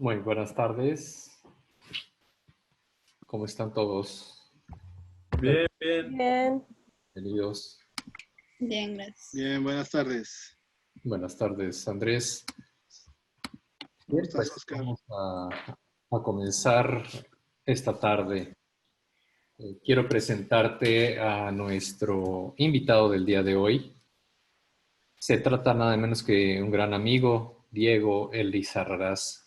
Muy buenas tardes. ¿Cómo están todos? Bien, bien. Bien, Bienvenidos. Bien, gracias. Bien, buenas tardes. Buenas tardes, Andrés. ¿Cómo Bien, estás, pues Oscar? vamos a comenzar esta tarde. Quiero presentarte a nuestro invitado del día de hoy. Se trata nada menos que un gran amigo, Diego Elizarrarás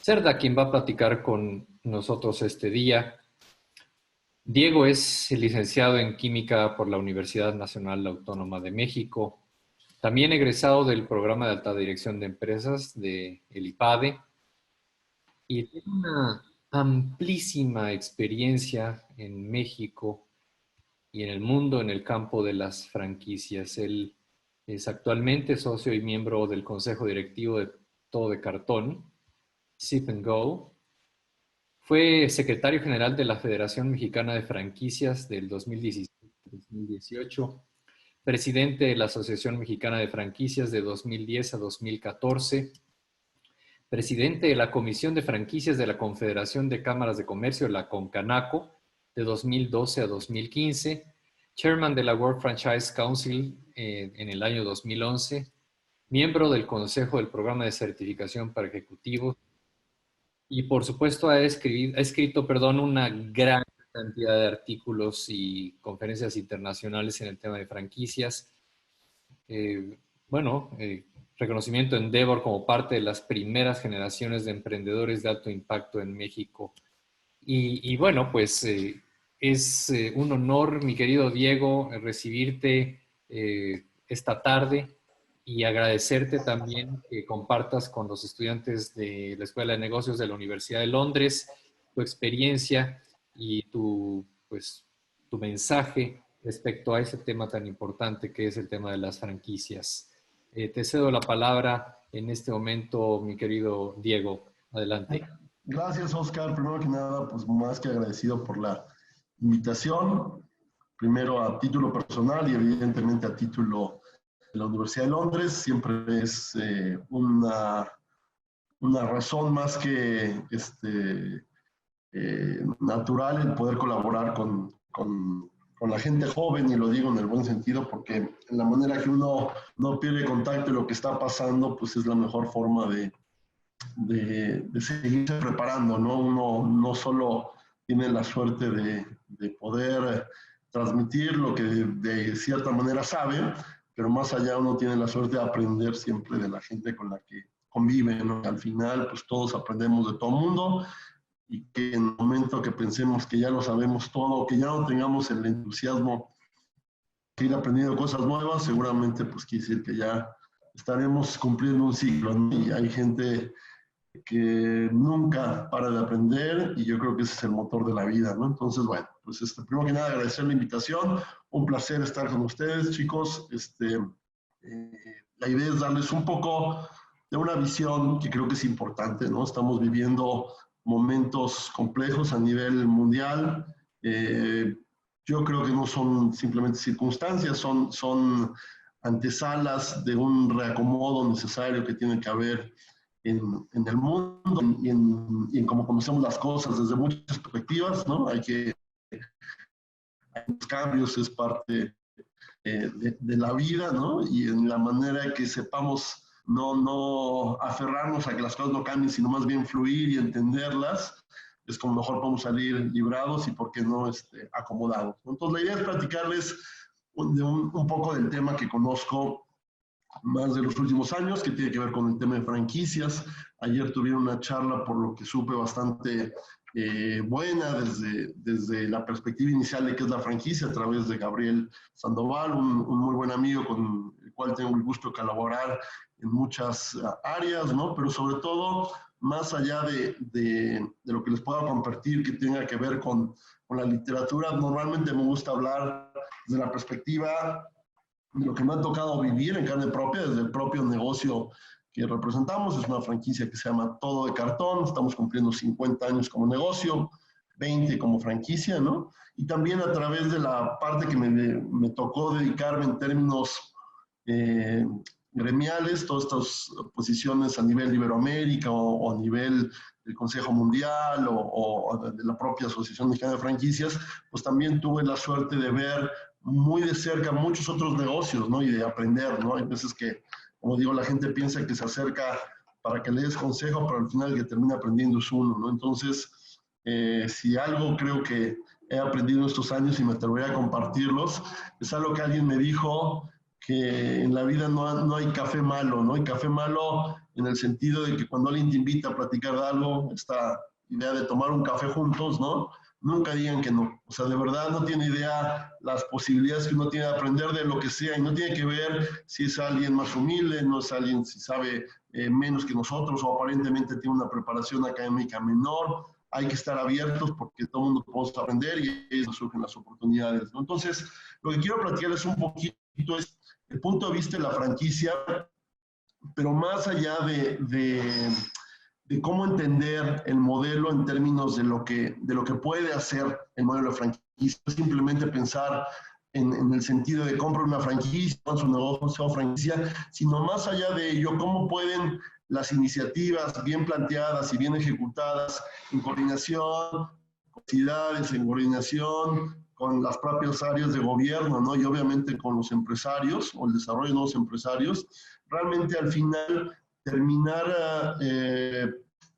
Cerda, quien va a platicar con nosotros este día. Diego es licenciado en Química por la Universidad Nacional Autónoma de México, también egresado del programa de alta dirección de empresas de el IPADE y tiene una amplísima experiencia en México y en el mundo en el campo de las franquicias. Él es actualmente socio y miembro del consejo directivo de Todo de Cartón, Sip and Go. Fue secretario general de la Federación Mexicana de Franquicias del 2017-2018, presidente de la Asociación Mexicana de Franquicias de 2010 a 2014, presidente de la Comisión de Franquicias de la Confederación de Cámaras de Comercio, la CONCANACO, de 2012 a 2015, chairman de la World Franchise Council en el año 2011, miembro del Consejo del Programa de Certificación para Ejecutivos y por supuesto ha escrito, una gran cantidad de artículos y conferencias internacionales en el tema de franquicias. Eh, bueno, reconocimiento Endeavor como parte de las primeras generaciones de emprendedores de alto impacto en México. Y bueno, pues es un honor, mi querido Diego, recibirte esta tarde y agradecerte también que compartas con los estudiantes de la Escuela de Negocios de la Universidad de Londres tu experiencia y pues, tu mensaje respecto a ese tema tan importante que es el tema de las franquicias. Te cedo la palabra en este momento, mi querido Diego. Adelante. Gracias, Oscar. Primero que nada, pues más que agradecido por la invitación. Primero a título personal y evidentemente a título de la Universidad de Londres. Siempre es una razón más que natural el poder colaborar con la gente joven, y lo digo en el buen sentido, porque en la manera que uno no pierde contacto de lo que está pasando, pues es la mejor forma de seguirse preparando, ¿no? Uno no solo tiene la suerte de poder transmitir lo que de cierta manera sabe, pero más allá uno tiene la suerte de aprender siempre de la gente con la que convive, ¿no? Al final, pues todos aprendemos de todo el mundo, y que en el momento que pensemos que ya lo sabemos todo, que ya no tengamos el entusiasmo de ir aprendiendo cosas nuevas, seguramente pues quiere decir que ya estaremos cumpliendo un ciclo, ¿no? Y hay gente que nunca para de aprender, y yo creo que ese es el motor de la vida, ¿no? Entonces, bueno, pues primero que nada agradecer la invitación, un placer estar con ustedes, chicos. La idea es darles un poco de una visión que creo que es importante, ¿no? Estamos viviendo momentos complejos a nivel mundial. Yo creo que no son simplemente circunstancias, son antesalas de un reacomodo necesario que tiene que haber en el mundo y en cómo conocemos las cosas desde muchas perspectivas, ¿no? Hay los cambios, es parte de la vida, ¿no? Y en la manera que sepamos no aferrarnos a que las cosas no cambien, sino más bien fluir y entenderlas, es como mejor podemos salir librados y, por qué no, acomodados. Entonces, la idea es platicarles un poco del tema que conozco más de los últimos años, que tiene que ver con el tema de franquicias. Ayer tuvieron una charla, por lo que supe, bastante buena desde la perspectiva inicial de qué es la franquicia, a través de Gabriel Sandoval, un muy buen amigo con el cual tengo el gusto de colaborar en muchas áreas, ¿no? Pero sobre todo, más allá de lo que les pueda compartir que tenga que ver con la literatura, normalmente me gusta hablar desde la perspectiva de lo que me ha tocado vivir en carne propia, desde el propio negocio que representamos. Es una franquicia que se llama Todo de Cartón. Estamos cumpliendo 50 años como negocio, 20 como franquicia, ¿no? Y también a través de la parte que me tocó dedicarme en términos gremiales, todas estas posiciones a nivel de Iberoamérica o a nivel del Consejo Mundial o de la propia Asociación Mexicana de Franquicias, pues también tuve la suerte de ver muy de cerca muchos otros negocios, ¿no? Y de aprender, ¿no? Hay veces que, como digo, la gente piensa que se acerca para que le des consejo, pero al final el que termina aprendiendo es uno, ¿no? Entonces, si algo creo que he aprendido en estos años y me atrevería a compartirlos, es algo que alguien me dijo, que en la vida no hay café malo, ¿no? Hay café malo en el sentido de que cuando alguien te invita a platicar de algo, esta idea de tomar un café juntos, ¿no? Nunca digan que no. O sea, de verdad no tiene idea las posibilidades que uno tiene de aprender de lo que sea, y no tiene que ver si es alguien más humilde, no es alguien si sabe menos que nosotros o aparentemente tiene una preparación académica menor. Hay que estar abiertos porque todo el mundo podemos aprender y ahí es donde surgen las oportunidades, ¿no? Entonces, lo que quiero platicarles un poquito es el punto de vista de la franquicia, pero más allá de cómo entender el modelo en términos de lo que puede hacer el modelo de franquicia, simplemente pensar en el sentido de comprar una franquicia, su negocio o franquicia, sino más allá de ello, cómo pueden las iniciativas bien planteadas y bien ejecutadas en coordinación con ciudades, en coordinación con las propias áreas de gobierno, ¿no? Y obviamente con los empresarios o el desarrollo de nuevos empresarios, realmente al final terminar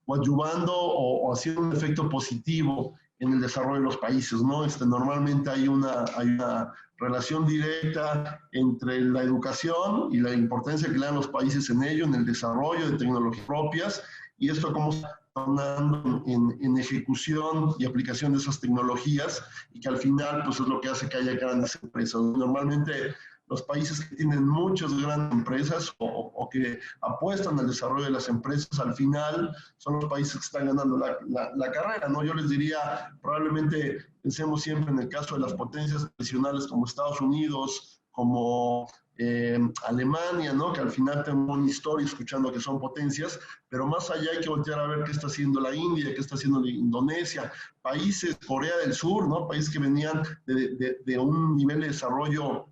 ayudando o haciendo un efecto positivo en el desarrollo de los países, ¿no? Normalmente hay una relación directa entre la educación y la importancia que le dan los países en ello, en el desarrollo de tecnologías propias, y esto cómo está dando en ejecución y aplicación de esas tecnologías, y que al final pues es lo que hace que haya grandes empresas. Normalmente los países que tienen muchas grandes empresas o que apuestan al desarrollo de las empresas, al final son los países que están ganando la carrera, ¿no? Yo les diría, probablemente pensemos siempre en el caso de las potencias tradicionales como Estados Unidos, como Alemania, ¿no? Que al final tenemos una historia escuchando que son potencias, pero más allá hay que voltear a ver qué está haciendo la India, qué está haciendo la Indonesia, países, Corea del Sur, ¿no? Países que venían de un nivel de desarrollo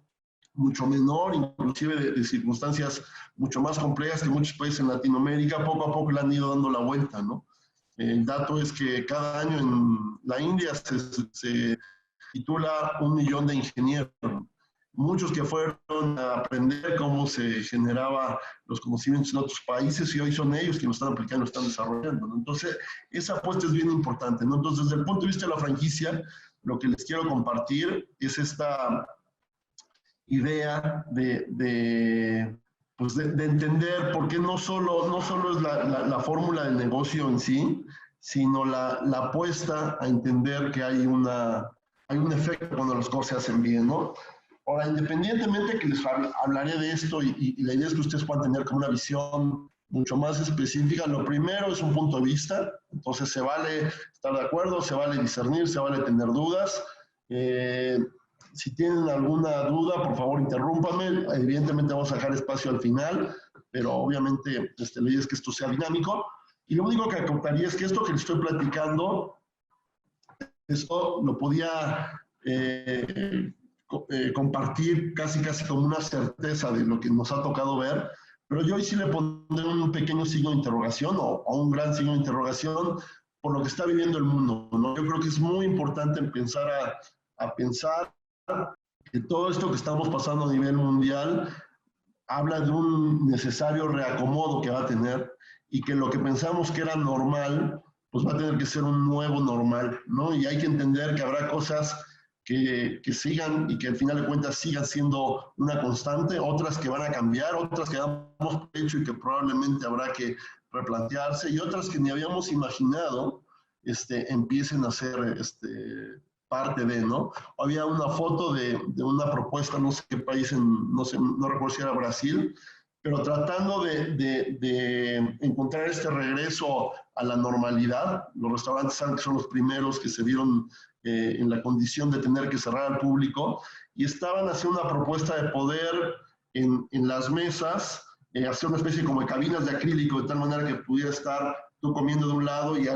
mucho menor, inclusive de circunstancias mucho más complejas que muchos países en Latinoamérica, poco a poco le han ido dando la vuelta, ¿no? El dato es que cada año en la India se titula 1 millón de ingenieros, muchos que fueron a aprender cómo se generaba los conocimientos en otros países, y hoy son ellos que lo están aplicando, lo están desarrollando, ¿no? Entonces, esa apuesta es bien importante, ¿no? Entonces, desde el punto de vista de la franquicia, lo que les quiero compartir es esta idea de entender por qué no solo es la fórmula del negocio en sí, sino la apuesta a entender que hay un efecto cuando las cosas se hacen bien, ¿no? Ahora, independientemente que les hablaré de esto y la idea es que ustedes puedan tener como una visión mucho más específica, lo primero es un punto de vista, entonces se vale estar de acuerdo, se vale discernir, se vale tener dudas. Si tienen alguna duda, por favor, interrúmpanme. Evidentemente vamos a dejar espacio al final, pero obviamente la idea es que esto sea dinámico. Y lo único que acotaría es que esto que les estoy platicando, esto lo podía compartir casi como una certeza de lo que nos ha tocado ver, pero yo hoy sí le pondré un pequeño signo de interrogación o un gran signo de interrogación por lo que está viviendo el mundo, ¿no? Yo creo que es muy importante empezar a pensar que todo esto que estamos pasando a nivel mundial habla de un necesario reacomodo que va a tener, y que lo que pensamos que era normal, pues va a tener que ser un nuevo normal, ¿no? Y hay que entender que habrá cosas que sigan y que al final de cuentas sigan siendo una constante, otras que van a cambiar, otras que damos por hecho y que probablemente habrá que replantearse, y otras que ni habíamos imaginado empiecen a ser parte de, ¿no? Había una foto de una propuesta, no sé qué país, no recuerdo si era Brasil, pero tratando de encontrar este regreso a la normalidad. Los restaurantes saben que son los primeros que se vieron en la condición de tener que cerrar al público, y estaban haciendo una propuesta de poder en las mesas hacer una especie como de cabinas de acrílico, de tal manera que pudiera estar tú comiendo de un lado y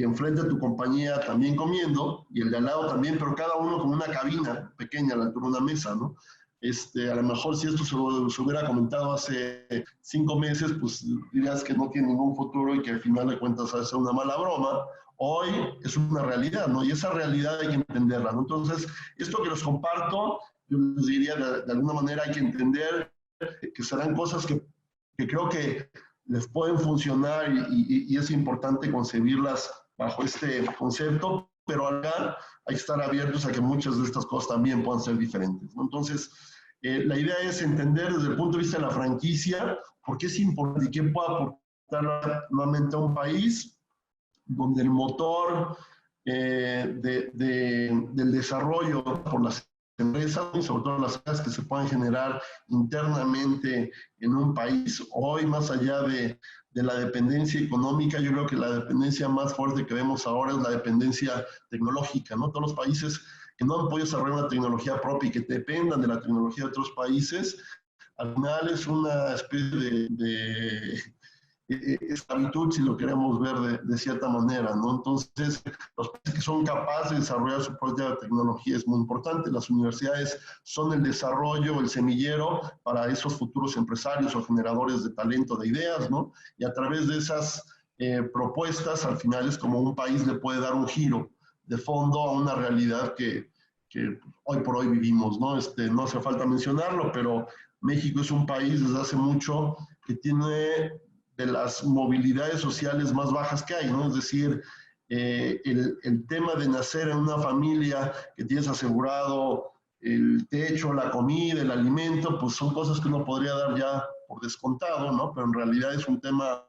enfrente de tu compañía también comiendo, y el de al lado también, pero cada uno con una cabina pequeña a la altura de una mesa, ¿no? A lo mejor si esto se hubiera comentado hace 5 meses, pues dirías que no tiene ningún futuro y que al final de cuentas hace una mala broma. Hoy es una realidad, ¿no? Y esa realidad hay que entenderla, ¿no? Entonces, esto que los comparto, yo les diría de alguna manera hay que entender que serán cosas que creo que les pueden funcionar y es importante concebirlas bajo este concepto, pero acá hay que estar abiertos a que muchas de estas cosas también puedan ser diferentes, ¿no? Entonces, la idea es entender desde el punto de vista de la franquicia por qué es importante y qué puede aportar nuevamente a un país donde el motor del desarrollo por las empresas y sobre todo las áreas que se puedan generar internamente en un país, hoy más allá de la dependencia económica, yo creo que la dependencia más fuerte que vemos ahora es la dependencia tecnológica, ¿no? Todos los países que no han podido desarrollar una tecnología propia y que dependan de la tecnología de otros países, al final es una especie de esclavitud, si lo queremos ver de cierta manera, ¿no? Entonces, los países que son capaces de desarrollar su propia tecnología es muy importante. Las universidades son el desarrollo, el semillero para esos futuros empresarios o generadores de talento, de ideas, ¿no? Y a través de esas propuestas, al final es como un país le puede dar un giro de fondo a una realidad que hoy por hoy vivimos, ¿no? No hace falta mencionarlo, pero México es un país desde hace mucho que tiene de las movilidades sociales más bajas que hay, ¿no? Es decir, el tema de nacer en una familia que tienes asegurado el techo, la comida, el alimento, pues son cosas que uno podría dar ya por descontado, ¿no? Pero en realidad es un tema,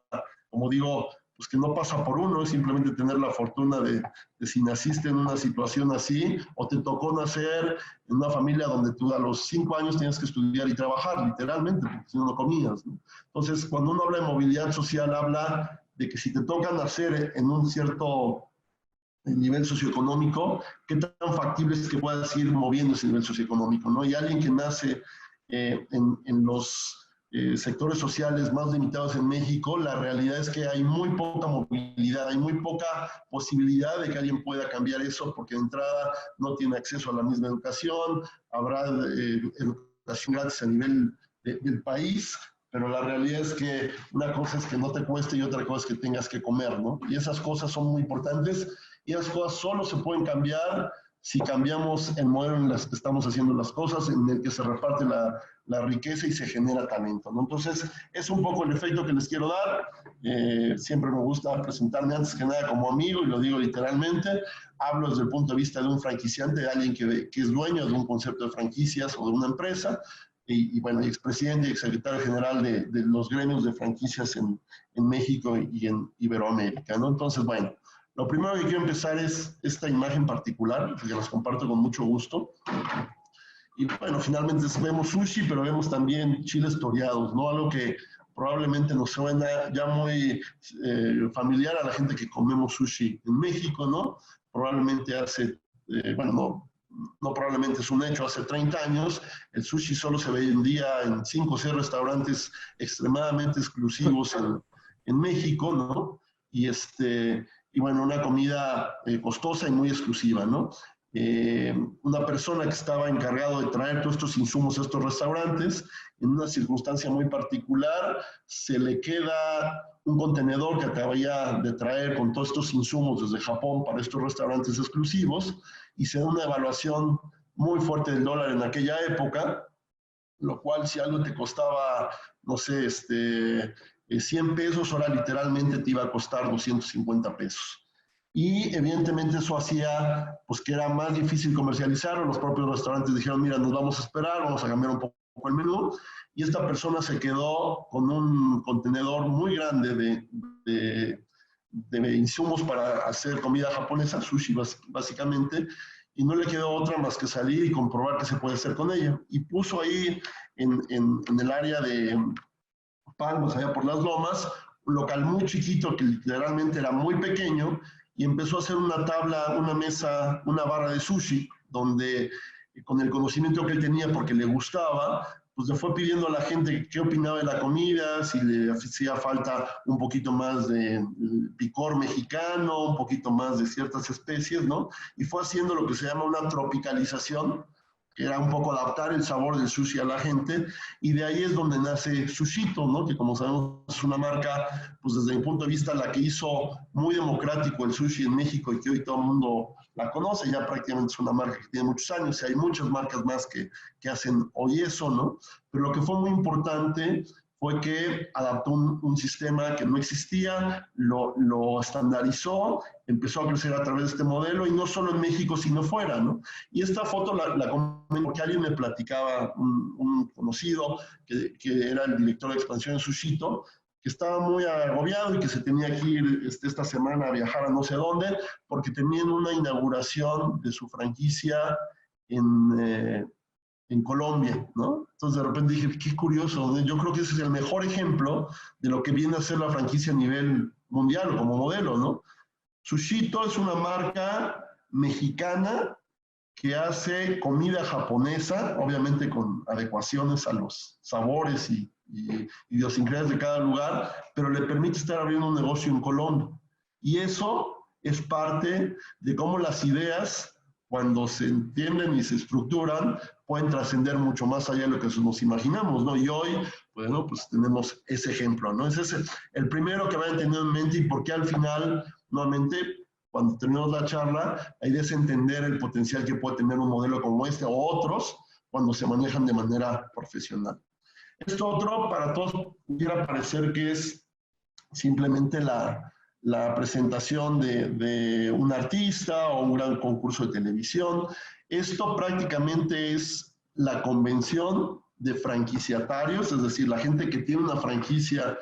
como digo, pues que no pasa por uno, es simplemente tener la fortuna de si naciste en una situación así o te tocó nacer en una familia donde tú a los 5 años tienes que estudiar y trabajar, literalmente, porque si no, no comías, ¿no? Entonces, cuando uno habla de movilidad social, habla de que si te toca nacer en un cierto nivel socioeconómico, qué tan factible es que puedas ir moviendo ese nivel socioeconómico, ¿no? Y alguien que nace en los sectores sociales más limitados en México, la realidad es que hay muy poca movilidad, hay muy poca posibilidad de que alguien pueda cambiar eso, porque de entrada no tiene acceso a la misma educación, habrá educación gratis a nivel del país, pero la realidad es que una cosa es que no te cueste y otra cosa es que tengas que comer, ¿no? Y esas cosas son muy importantes y esas cosas solo se pueden cambiar si cambiamos el modelo en el que estamos haciendo las cosas, en el que se reparte la riqueza y se genera talento, ¿no? Entonces, es un poco el efecto que les quiero dar. Siempre me gusta presentarme antes que nada como amigo, y lo digo literalmente. Hablo desde el punto de vista de un franquiciante, de alguien que es dueño de un concepto de franquicias o de una empresa, y bueno, expresidente y exsecretario general de los gremios de franquicias en México y en Iberoamérica, ¿no? Entonces, bueno, lo primero que quiero empezar es esta imagen particular, que las comparto con mucho gusto. Y bueno, finalmente vemos sushi, pero vemos también chiles toreados, ¿no? Algo que probablemente nos suena ya muy familiar a la gente que comemos sushi en México, ¿no? Probablemente hace, bueno, no probablemente, es un hecho, hace 30 años el sushi solo se vendía en 5 o 6 restaurantes extremadamente exclusivos en México, ¿no? Y bueno, una comida costosa y muy exclusiva, ¿no? Una persona que estaba encargado de traer todos estos insumos a estos restaurantes, en una circunstancia muy particular, se le queda un contenedor que acababa de traer con todos estos insumos desde Japón para estos restaurantes exclusivos, y se da una evaluación muy fuerte del dólar en aquella época, lo cual si algo te costaba, no sé, 100 pesos, ahora literalmente te iba a costar 250 pesos. Y evidentemente eso hacía pues que era más difícil comercializarlo. Los propios restaurantes dijeron, mira, nos vamos a esperar, vamos a cambiar un poco el menú. Y esta persona se quedó con un contenedor muy grande de insumos para hacer comida japonesa, sushi básicamente, y no le quedó otra más que salir y comprobar qué se puede hacer con ella. Y puso ahí en el área de Palmas, allá por las Lomas, un local muy chiquito que literalmente era muy pequeño, y empezó a hacer una tabla, una mesa, una barra de sushi, donde con el conocimiento que él tenía, porque le gustaba, pues le fue pidiendo a la gente qué opinaba de la comida, si le hacía falta un poquito más de picor mexicano, un poquito más de ciertas especies, ¿no? Y fue haciendo lo que se llama una tropicalización, que era un poco adaptar el sabor del sushi a la gente, y de ahí es donde nace Sushito, ¿no? Que como sabemos es una marca, pues desde mi punto de vista, la que hizo muy democrático el sushi en México y que hoy todo el mundo la conoce, ya prácticamente es una marca que tiene muchos años, y hay muchas marcas más que hacen hoy eso, ¿no? Pero lo que fue muy importante fue que adaptó un sistema que no existía, lo estandarizó, empezó a crecer a través de este modelo, y no solo en México, sino fuera, ¿no? Y esta foto la comento porque alguien me platicaba, un conocido, que era el director de expansión en Sushito, que estaba muy agobiado y que se tenía que ir esta semana a viajar a no sé dónde, porque tenían una inauguración de su franquicia en Colombia, ¿no? Entonces de repente dije, qué curioso, ¿no? Yo creo que ese es el mejor ejemplo de lo que viene a ser la franquicia a nivel mundial como modelo, ¿no? Sushito es una marca mexicana que hace comida japonesa, obviamente con adecuaciones a los sabores y idiosincrasias de cada lugar, pero le permite estar abriendo un negocio en Colombia. Y eso es parte de cómo las ideas, cuando se entienden y se estructuran, pueden trascender mucho más allá de lo que nos imaginamos, ¿no? Y hoy, bueno, pues tenemos ese ejemplo, ¿no? Ese es el primero que vayan teniendo en mente, y porque al final, nuevamente, cuando terminemos la charla, la idea es entender el potencial que puede tener un modelo como este o otros cuando se manejan de manera profesional. Esto otro, para todos, pudiera parecer que es simplemente la presentación de un artista o un gran concurso de televisión. Esto prácticamente es la convención de franquiciatarios, es decir, la gente que tiene una franquicia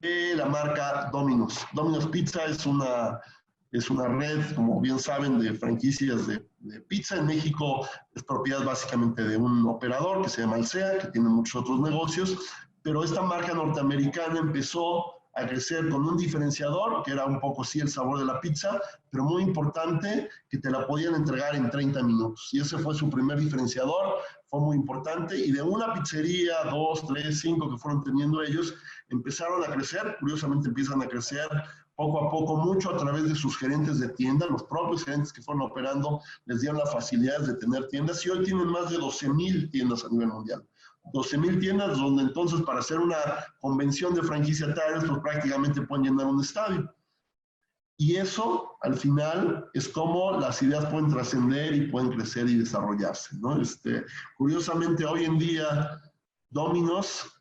de la marca Domino's. Domino's Pizza es una red, como bien saben, de franquicias de pizza. En México es propiedad básicamente de un operador que se llama Alsea, que tiene muchos otros negocios, pero esta marca norteamericana empezó a crecer con un diferenciador, que era un poco sí el sabor de la pizza, pero muy importante, que te la podían entregar en 30 minutos. Y ese fue su primer diferenciador, fue muy importante, y de una pizzería, 2, 3, 5 que fueron teniendo ellos, empezaron a crecer. Curiosamente empiezan a crecer poco a poco, mucho a través de sus gerentes de tienda. Los propios gerentes que fueron operando les dieron la facilidad de tener tiendas, y hoy tienen más de 12,000 tiendas a nivel mundial. 12,000 tiendas, donde entonces para hacer una convención de franquiciatarios, pues prácticamente pueden llenar un estadio. Y eso, al final, es como las ideas pueden trascender y pueden crecer y desarrollarse, ¿no? Curiosamente, hoy en día, Domino's,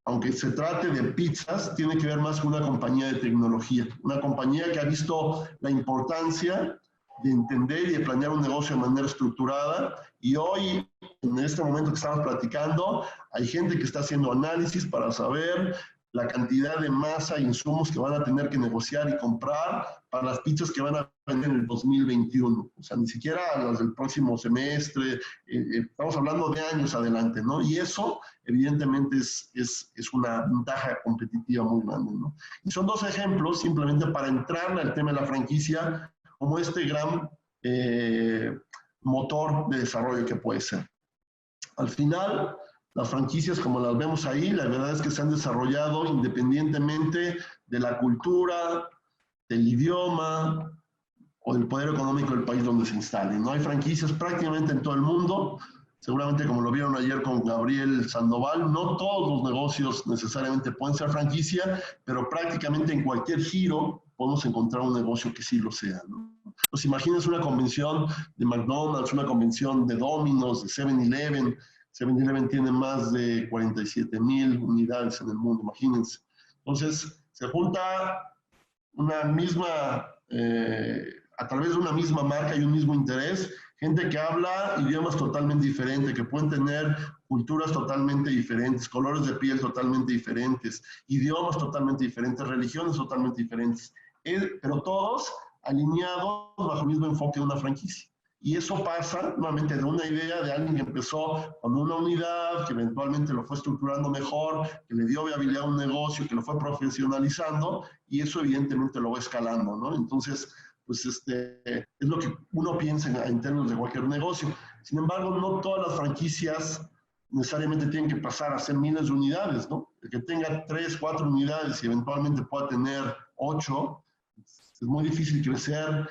aunque se trate de pizzas, tiene que ver más con una compañía de tecnología, una compañía que ha visto la importancia de entender y de planear un negocio de manera estructurada, y hoy, en este momento que estamos platicando, hay gente que está haciendo análisis para saber la cantidad de masa e insumos que van a tener que negociar y comprar para las pizzas que van a vender en el 2021. O sea, ni siquiera las del próximo semestre, estamos hablando de años adelante, ¿no? Y eso, evidentemente, es una ventaja competitiva muy grande, ¿no? Y son dos ejemplos, simplemente para entrar al tema de la franquicia, como este gran motor de desarrollo que puede ser. Al final, las franquicias, como las vemos ahí, la verdad es que se han desarrollado independientemente de la cultura, del idioma o del poder económico del país donde se instalen, ¿no? Hay franquicias prácticamente en todo el mundo. Seguramente, como lo vieron ayer con Gabriel Sandoval, no todos los negocios necesariamente pueden ser franquicia, pero prácticamente en cualquier giro podemos encontrar un negocio que sí lo sea, ¿no? Pues imagínense una convención de McDonald's, una convención de Domino's, de 7-Eleven. 7-Eleven tiene más de 47,000 unidades en el mundo, imagínense. Entonces, se junta una misma, a través de una misma marca y un mismo interés, gente que habla idiomas totalmente diferentes, que pueden tener culturas totalmente diferentes, colores de piel totalmente diferentes, idiomas totalmente diferentes, religiones totalmente diferentes, pero todos alineados bajo el mismo enfoque de una franquicia. Y eso pasa nuevamente de una idea de alguien que empezó con una unidad, que eventualmente lo fue estructurando mejor, que le dio viabilidad a un negocio, que lo fue profesionalizando, y eso evidentemente lo va escalando, ¿no? Entonces, pues es lo que uno piensa en términos de cualquier negocio. Sin embargo, no todas las franquicias necesariamente tienen que pasar a ser miles de unidades, ¿no? El que tenga 3, 4 unidades y eventualmente pueda tener 8, es muy difícil crecer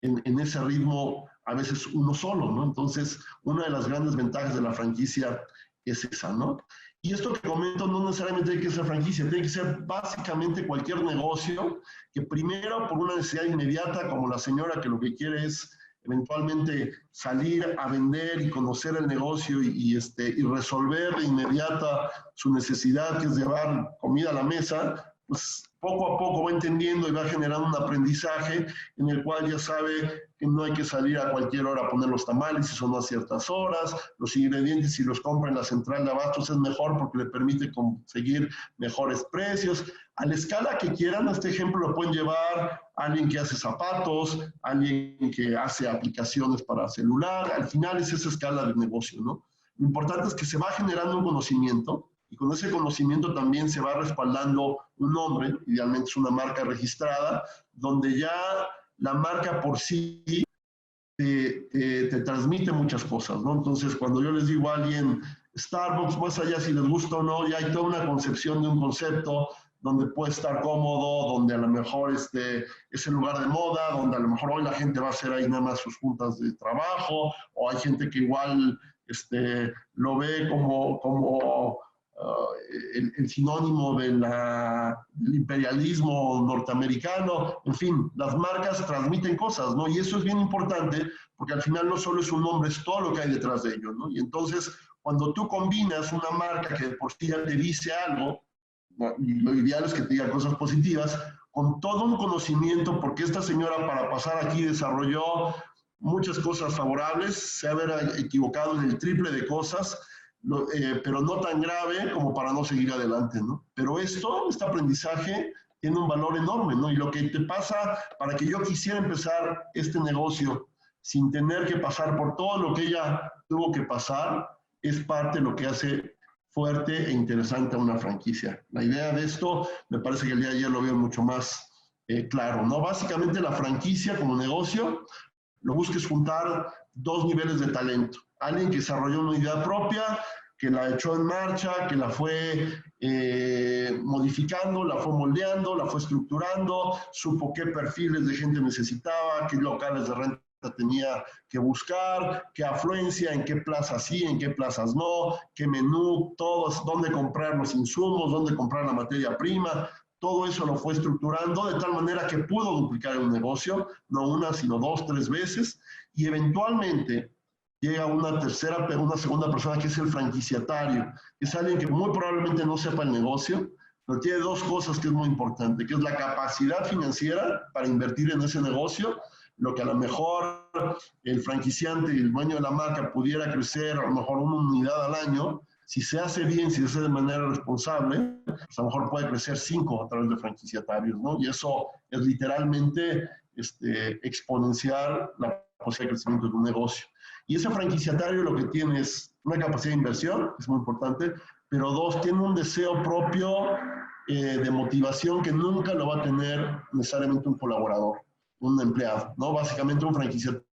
en ese ritmo a veces uno solo, ¿no? Entonces, una de las grandes ventajas de la franquicia es esa, ¿no? Y esto que comento no necesariamente tiene que ser franquicia, tiene que ser básicamente cualquier negocio que primero por una necesidad inmediata, como la señora que lo que quiere es eventualmente salir a vender y conocer el negocio y resolver de inmediata su necesidad, que es llevar comida a la mesa, pues poco a poco va entendiendo y va generando un aprendizaje en el cual ya sabe que no hay que salir a cualquier hora a poner los tamales si son a ciertas horas, los ingredientes si los compra en la central de abastos es mejor porque le permite conseguir mejores precios. A la escala que quieran, este ejemplo lo pueden llevar a alguien que hace zapatos, alguien que hace aplicaciones para celular, al final es esa escala de negocio, ¿no? Lo importante es que se va generando un conocimiento y con ese conocimiento también se va respaldando un nombre, idealmente es una marca registrada, donde ya la marca por sí te transmite muchas cosas, ¿no? Entonces, cuando yo les digo a alguien Starbucks, más allá si les gusta o no, ya hay toda una concepción de un concepto donde puede estar cómodo, donde a lo mejor es el lugar de moda, donde a lo mejor hoy la gente va a hacer ahí nada más sus juntas de trabajo, o hay gente que igual lo ve como el sinónimo del imperialismo norteamericano. En fin, las marcas transmiten cosas, ¿no? Y eso es bien importante porque al final no solo es un nombre, es todo lo que hay detrás de ello, ¿no? Y entonces, cuando tú combinas una marca que por sí ya te dice algo, ¿no? Y lo ideal es que te diga cosas positivas, con todo un conocimiento, porque esta señora para pasar aquí desarrolló muchas cosas favorables, se habrá equivocado en el triple de cosas, pero no tan grave como para no seguir adelante, ¿no? Pero este aprendizaje tiene un valor enorme, ¿no? Y lo que te pasa para que yo quisiera empezar este negocio sin tener que pasar por todo lo que ella tuvo que pasar, es parte de lo que hace fuerte e interesante a una franquicia. La idea de esto me parece que el día de ayer lo veo mucho más claro, ¿no? Básicamente la franquicia como negocio lo busques juntar dos niveles de talento. Alguien que desarrolló una idea propia, que la echó en marcha, que la fue modificando, la fue moldeando, la fue estructurando, supo qué perfiles de gente necesitaba, qué locales de renta tenía que buscar, qué afluencia, en qué plazas sí, en qué plazas no, qué menú, todos, dónde comprar los insumos, dónde comprar la materia prima. Todo eso lo fue estructurando de tal manera que pudo duplicar el negocio, no una, sino 2, 3 veces, y eventualmente llega una segunda persona que es el franquiciatario, que es alguien que muy probablemente no sepa el negocio, pero tiene dos cosas que es muy importante, que es la capacidad financiera para invertir en ese negocio, lo que a lo mejor el franquiciante y el dueño de la marca pudiera crecer a lo mejor una unidad al año. Si se hace bien, si se hace de manera responsable, pues a lo mejor puede crecer 5 a través de franquiciatarios, ¿no? Y eso es literalmente exponenciar la posibilidad de crecimiento de un negocio. Y ese franquiciatario lo que tiene es una capacidad de inversión, es muy importante, pero 2, tiene un deseo propio de motivación que nunca lo va a tener necesariamente un colaborador, un empleado, ¿no? Básicamente un franquiciatario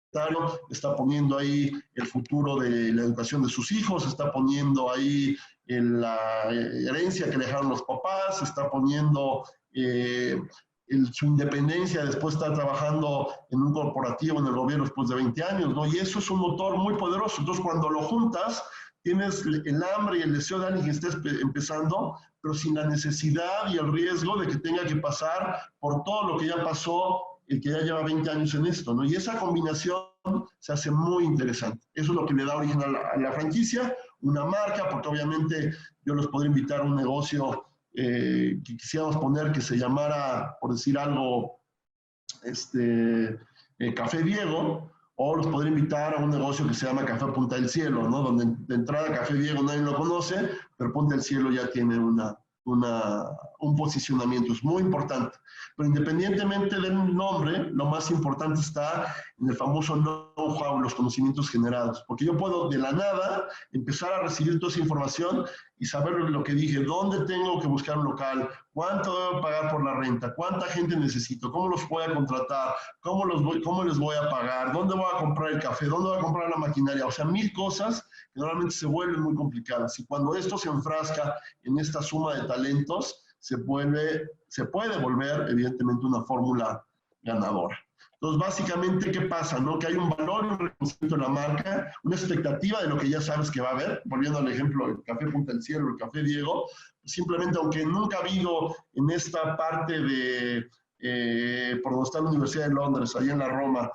está poniendo ahí el futuro de la educación de sus hijos, está poniendo ahí la herencia que le dejaron los papás, está poniendo su independencia después de estar trabajando en un corporativo, en el gobierno después de 20 años, ¿no? Y eso es un motor muy poderoso. Entonces, cuando lo juntas, tienes el hambre y el deseo de alguien que estés empezando, pero sin la necesidad y el riesgo de que tenga que pasar por todo lo que ya pasó el que ya lleva 20 años en esto, ¿no? Y esa combinación se hace muy interesante. Eso es lo que le da origen a la franquicia, una marca, porque obviamente yo los podría invitar a un negocio que quisiéramos poner que se llamara, por decir algo, Café Diego, o los podría invitar a un negocio que se llama Café Punta del Cielo, ¿no? Donde de entrada Café Diego nadie lo conoce, pero Punta del Cielo ya tiene un posicionamiento, es muy importante. Pero independientemente del nombre, lo más importante está en el famoso know-how, los conocimientos generados. Porque yo puedo de la nada empezar a recibir toda esa información y saber lo que dije, dónde tengo que buscar un local, cuánto debo pagar por la renta, cuánta gente necesito, cómo los voy a contratar, cómo les voy a pagar, dónde voy a comprar el café, dónde voy a comprar la maquinaria. O sea, 1000 cosas que normalmente se vuelven muy complicadas. Y cuando esto se enfrasca en esta suma de talentos, se puede volver, evidentemente, una fórmula ganadora. Entonces, básicamente, ¿qué pasa? ¿No? Que hay un valor, un reconocimiento de la marca, una expectativa de lo que ya sabes que va a haber. Volviendo al ejemplo del Café Punta del Cielo, el Café Diego, simplemente, aunque nunca ha habido en esta parte de, por donde está la Universidad de Londres, allá en la Roma,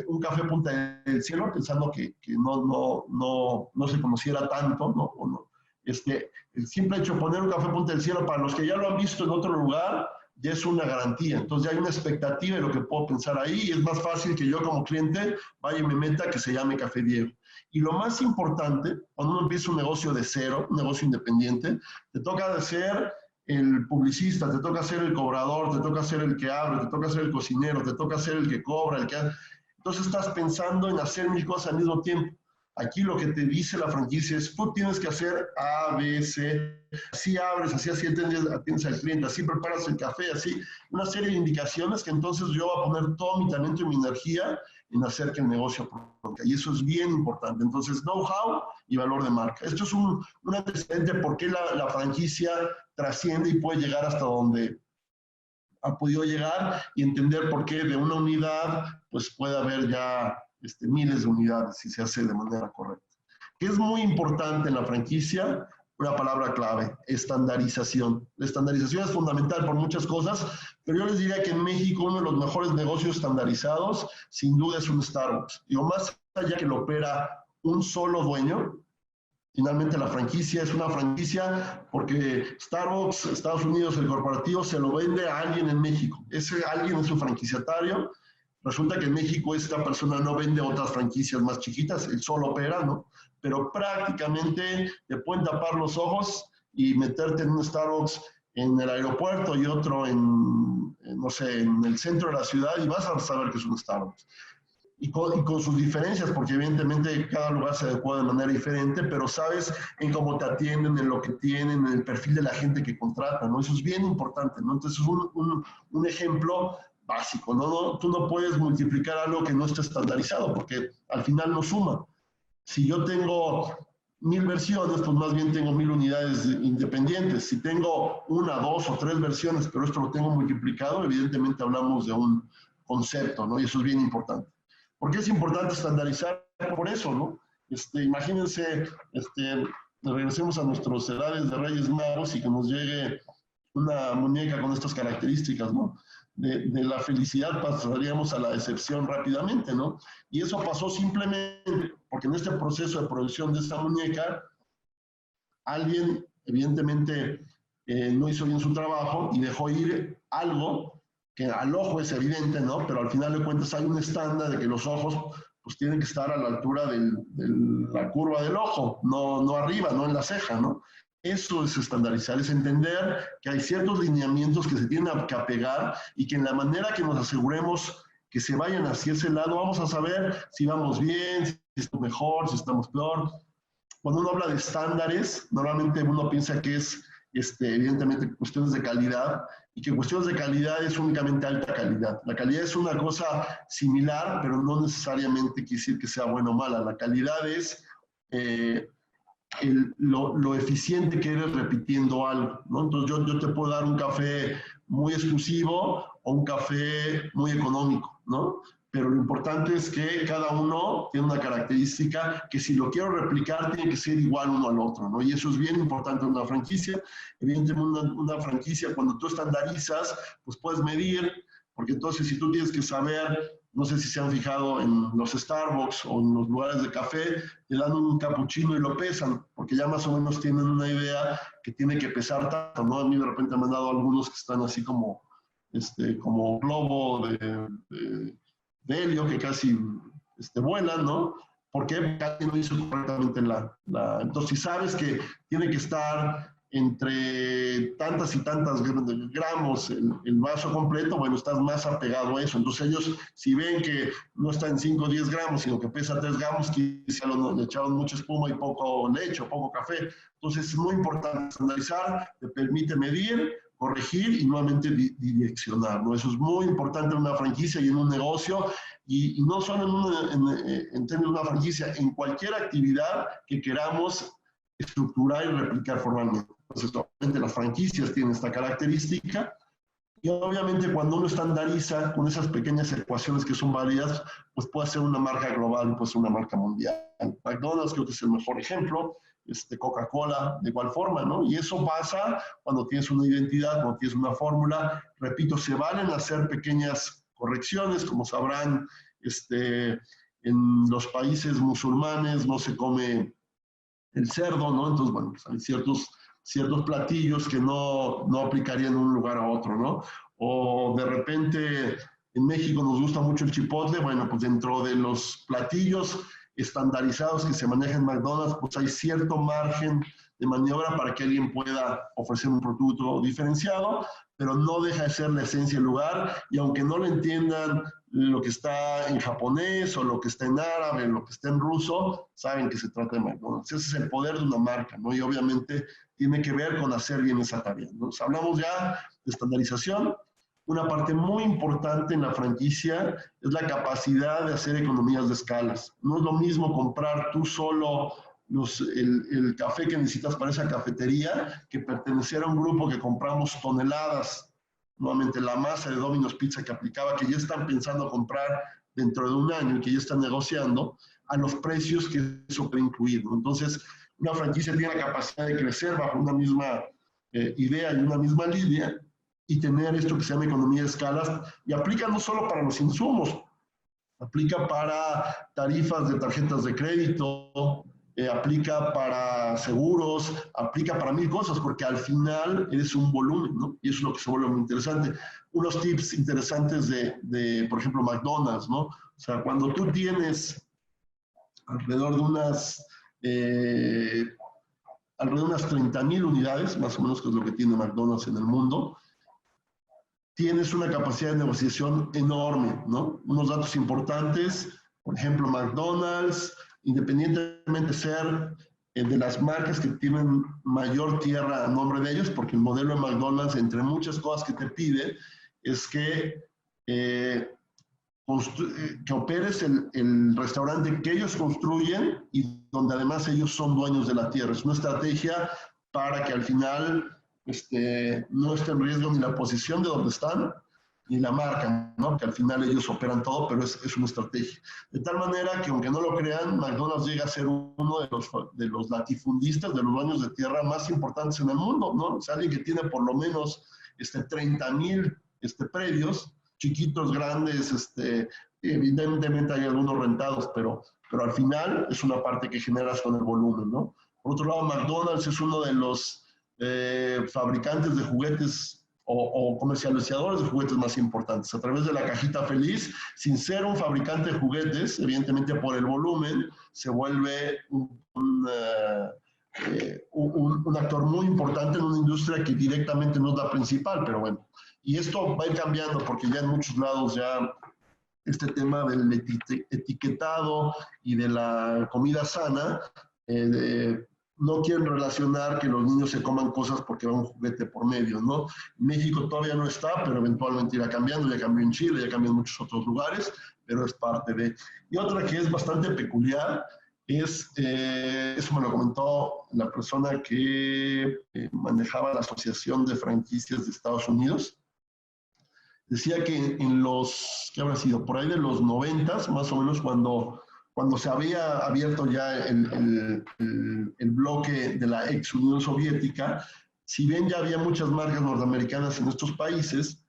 un Café Punta del Cielo, pensando que no se conociera tanto, ¿no? O no. El simple hecho de poner un Café Punta del Cielo, para los que ya lo han visto en otro lugar, ya es una garantía. Entonces ya hay una expectativa de lo que puedo pensar ahí y es más fácil que yo como cliente vaya y me meta que se llame Café Diego. Y lo más importante, cuando uno empieza un negocio de cero, un negocio independiente, te toca de ser el publicista, te toca ser el cobrador, te toca ser el que abre, te toca ser el cocinero, te toca ser el que cobra, el que hace. Entonces estás pensando en hacer 1000 cosas al mismo tiempo. Aquí lo que te dice la franquicia es, tú tienes que hacer A, B, C, así abres, así atiendes al cliente, así preparas el café, así, una serie de indicaciones que entonces yo voy a poner todo mi talento y mi energía en hacer que el negocio produzca. Y eso es bien importante. Entonces, know-how y valor de marca. Esto es un antecedente de por qué la franquicia trasciende y puede llegar hasta donde ha podido llegar y entender por qué de una unidad pues puede haber ya miles de unidades si se hace de manera correcta. ¿Qué es muy importante en la franquicia? Una palabra clave, estandarización. La estandarización es fundamental por muchas cosas, pero yo les diría que en México uno de los mejores negocios estandarizados sin duda es un Starbucks. Digo, más allá que lo opera un solo dueño, finalmente la franquicia es una franquicia porque Starbucks, Estados Unidos, el corporativo se lo vende a alguien en México. Ese alguien es su franquiciatario. Resulta que en México esta persona no vende otras franquicias más chiquitas, él solo opera, ¿no? Pero prácticamente te pueden tapar los ojos y meterte en un Starbucks en el aeropuerto y otro no sé, en el centro de la ciudad y vas a saber que es un Starbucks. Y con sus diferencias, porque evidentemente cada lugar se adecua de manera diferente, pero sabes en cómo te atienden, en lo que tienen, en el perfil de la gente que contrata, ¿no? Eso es bien importante, ¿no? Entonces es un ejemplo básico, ¿no? Tú no puedes multiplicar algo que no esté estandarizado, porque al final no suma. Si yo tengo 1000 versiones, pues más bien tengo 1000 unidades independientes. Si tengo 1, 2 o 3 versiones, pero esto lo tengo multiplicado, evidentemente hablamos de un concepto, ¿no? Y eso es bien importante. ¿Por qué es importante estandarizar? Por eso, ¿no? Imagínense, regresemos a nuestras edades de Reyes Magos y que nos llegue una muñeca con estas características, ¿no? De la felicidad pasaríamos a la decepción rápidamente, ¿no? Y eso pasó simplemente porque en este proceso de producción de esa muñeca, alguien evidentemente no hizo bien su trabajo y dejó ir algo que al ojo es evidente, ¿no? Pero al final de cuentas hay un estándar de que los ojos pues tienen que estar a la altura de la curva del ojo, no arriba, no en la ceja, ¿no? Eso es estandarizar, es entender que hay ciertos lineamientos que se tienen que apegar y que en la manera que nos aseguremos que se vayan hacia ese lado, vamos a saber si vamos bien, si estamos mejor, si estamos peor. Cuando uno habla de estándares, normalmente uno piensa que es evidentemente cuestiones de calidad y que cuestiones de calidad es únicamente alta calidad. La calidad es una cosa similar, pero no necesariamente quiere decir que sea buena o mala. La calidad es lo eficiente que eres repitiendo algo, ¿no? Entonces yo te puedo dar un café muy exclusivo o un café muy económico, ¿no? Pero lo importante es que cada uno tiene una característica que si lo quiero replicar tiene que ser igual uno al otro, ¿no? Y eso es bien importante en una franquicia. Evidentemente una franquicia cuando tú estandarizas, pues puedes medir, porque entonces si tú tienes que saber, no sé si se han fijado en los Starbucks o en los lugares de café, le dan un capuchino y lo pesan, porque ya más o menos tienen una idea que tiene que pesar tanto, ¿no? A mí de repente me han dado algunos que están así como globo de helio que casi vuelan, ¿no? Porque casi no hizo correctamente Entonces, si sabes que tiene que estar entre tantas y tantas gramos el vaso completo, bueno, estás más apegado a eso. Entonces ellos, si ven que no está en 5 o 10 gramos, sino que pesa 3 gramos, quizá le echaron mucha espuma y poco leche o poco café. Entonces es muy importante estandarizar, te permite medir, corregir y nuevamente direccionar, ¿no? Eso es muy importante en una franquicia y en un negocio, y no solo en términos de una franquicia, en cualquier actividad que queramos estructurar y replicar formalmente. Entonces, obviamente las franquicias tienen esta característica, Y obviamente cuando uno estandariza con esas pequeñas ecuaciones que son válidas, pues puede ser una marca global y puede ser una marca mundial. McDonald's creo que es el mejor ejemplo, Coca-Cola de igual forma, ¿no? Y eso pasa cuando tienes una identidad, cuando tienes una fórmula. Repito, se valen hacer pequeñas correcciones, como sabrán, en los países musulmanes no se come el cerdo, ¿no? Entonces, bueno, pues hay ciertos platillos que no aplicarían de un lugar a otro, ¿no? O de repente en México nos gusta mucho el chipotle, bueno, pues dentro de los platillos estandarizados que se manejan en McDonald's, pues hay cierto margen de maniobra para que alguien pueda ofrecer un producto diferenciado, pero no deja de ser la esencia del lugar, y aunque no le entiendan lo que está en japonés o lo que está en árabe, lo que está en ruso, saben que se trata de McDonald's. Ese es el poder de una marca, ¿no? Y obviamente tiene que ver con hacer bien esa tarea, ¿no? Hablamos ya de estandarización. Una parte muy importante en la franquicia es la capacidad de hacer economías de escalas. No es lo mismo comprar tú solo el café que necesitas para esa cafetería que pertenecer a un grupo que compramos toneladas. Nuevamente, la masa de Domino's Pizza que aplicaba, que ya están pensando comprar dentro de un año y que ya están negociando, a los precios que eso puede incluir, ¿no? Entonces, una franquicia tiene la capacidad de crecer bajo una misma idea y una misma línea y tener esto que se llama economía de escalas, y aplica no solo para los insumos, aplica para tarifas de tarjetas de crédito, aplica para seguros, aplica para mil cosas, porque al final eres un volumen, ¿no? Y eso es lo que se vuelve muy interesante. Unos tips interesantes de por ejemplo, McDonald's, ¿no? O sea, cuando tú tienes alrededor de unas 30,000 unidades, más o menos, que es lo que tiene McDonald's en el mundo, tienes una capacidad de negociación enorme, ¿no? Unos datos importantes, por ejemplo, McDonald's, independientemente de ser de las marcas que tienen mayor tierra a nombre de ellos, porque el modelo de McDonald's, entre muchas cosas que te pide, es que operes el restaurante que ellos construyen y donde además ellos son dueños de la tierra. Es una estrategia para que al final no esté en riesgo ni la posición de donde están, ni la marca, ¿no? Que al final ellos operan todo, pero es una estrategia. De tal manera que, aunque no lo crean, McDonald's llega a ser uno de los latifundistas, de los dueños de tierra más importantes en el mundo, ¿no? O sea, alguien que tiene por lo menos 30,000 predios, chiquitos, grandes, evidentemente hay algunos rentados, pero al final es una parte que generas con el volumen, ¿no? Por otro lado, McDonald's es uno de los fabricantes de juguetes o comercializadores de juguetes más importantes. A través de la cajita feliz, sin ser un fabricante de juguetes, evidentemente por el volumen, se vuelve un actor muy importante en una industria que directamente no es la principal, pero bueno. Y esto va a ir cambiando, porque ya en muchos lados ya este tema del etiquetado y de la comida sana, no quieren relacionar que los niños se coman cosas porque va un juguete por medio, ¿no? En México todavía no está, pero eventualmente irá cambiando. Ya cambió en Chile, ya cambió en muchos otros lugares, pero es parte de. Y otra que es bastante peculiar es, eso me lo comentó la persona que manejaba la Asociación de Franquicias de Estados Unidos. Decía que en los, ¿qué habrá sido? Por ahí de los 90s, más o menos, cuando se había abierto ya el bloque de la ex Unión Soviética, si bien ya había muchas marcas norteamericanas en estos países,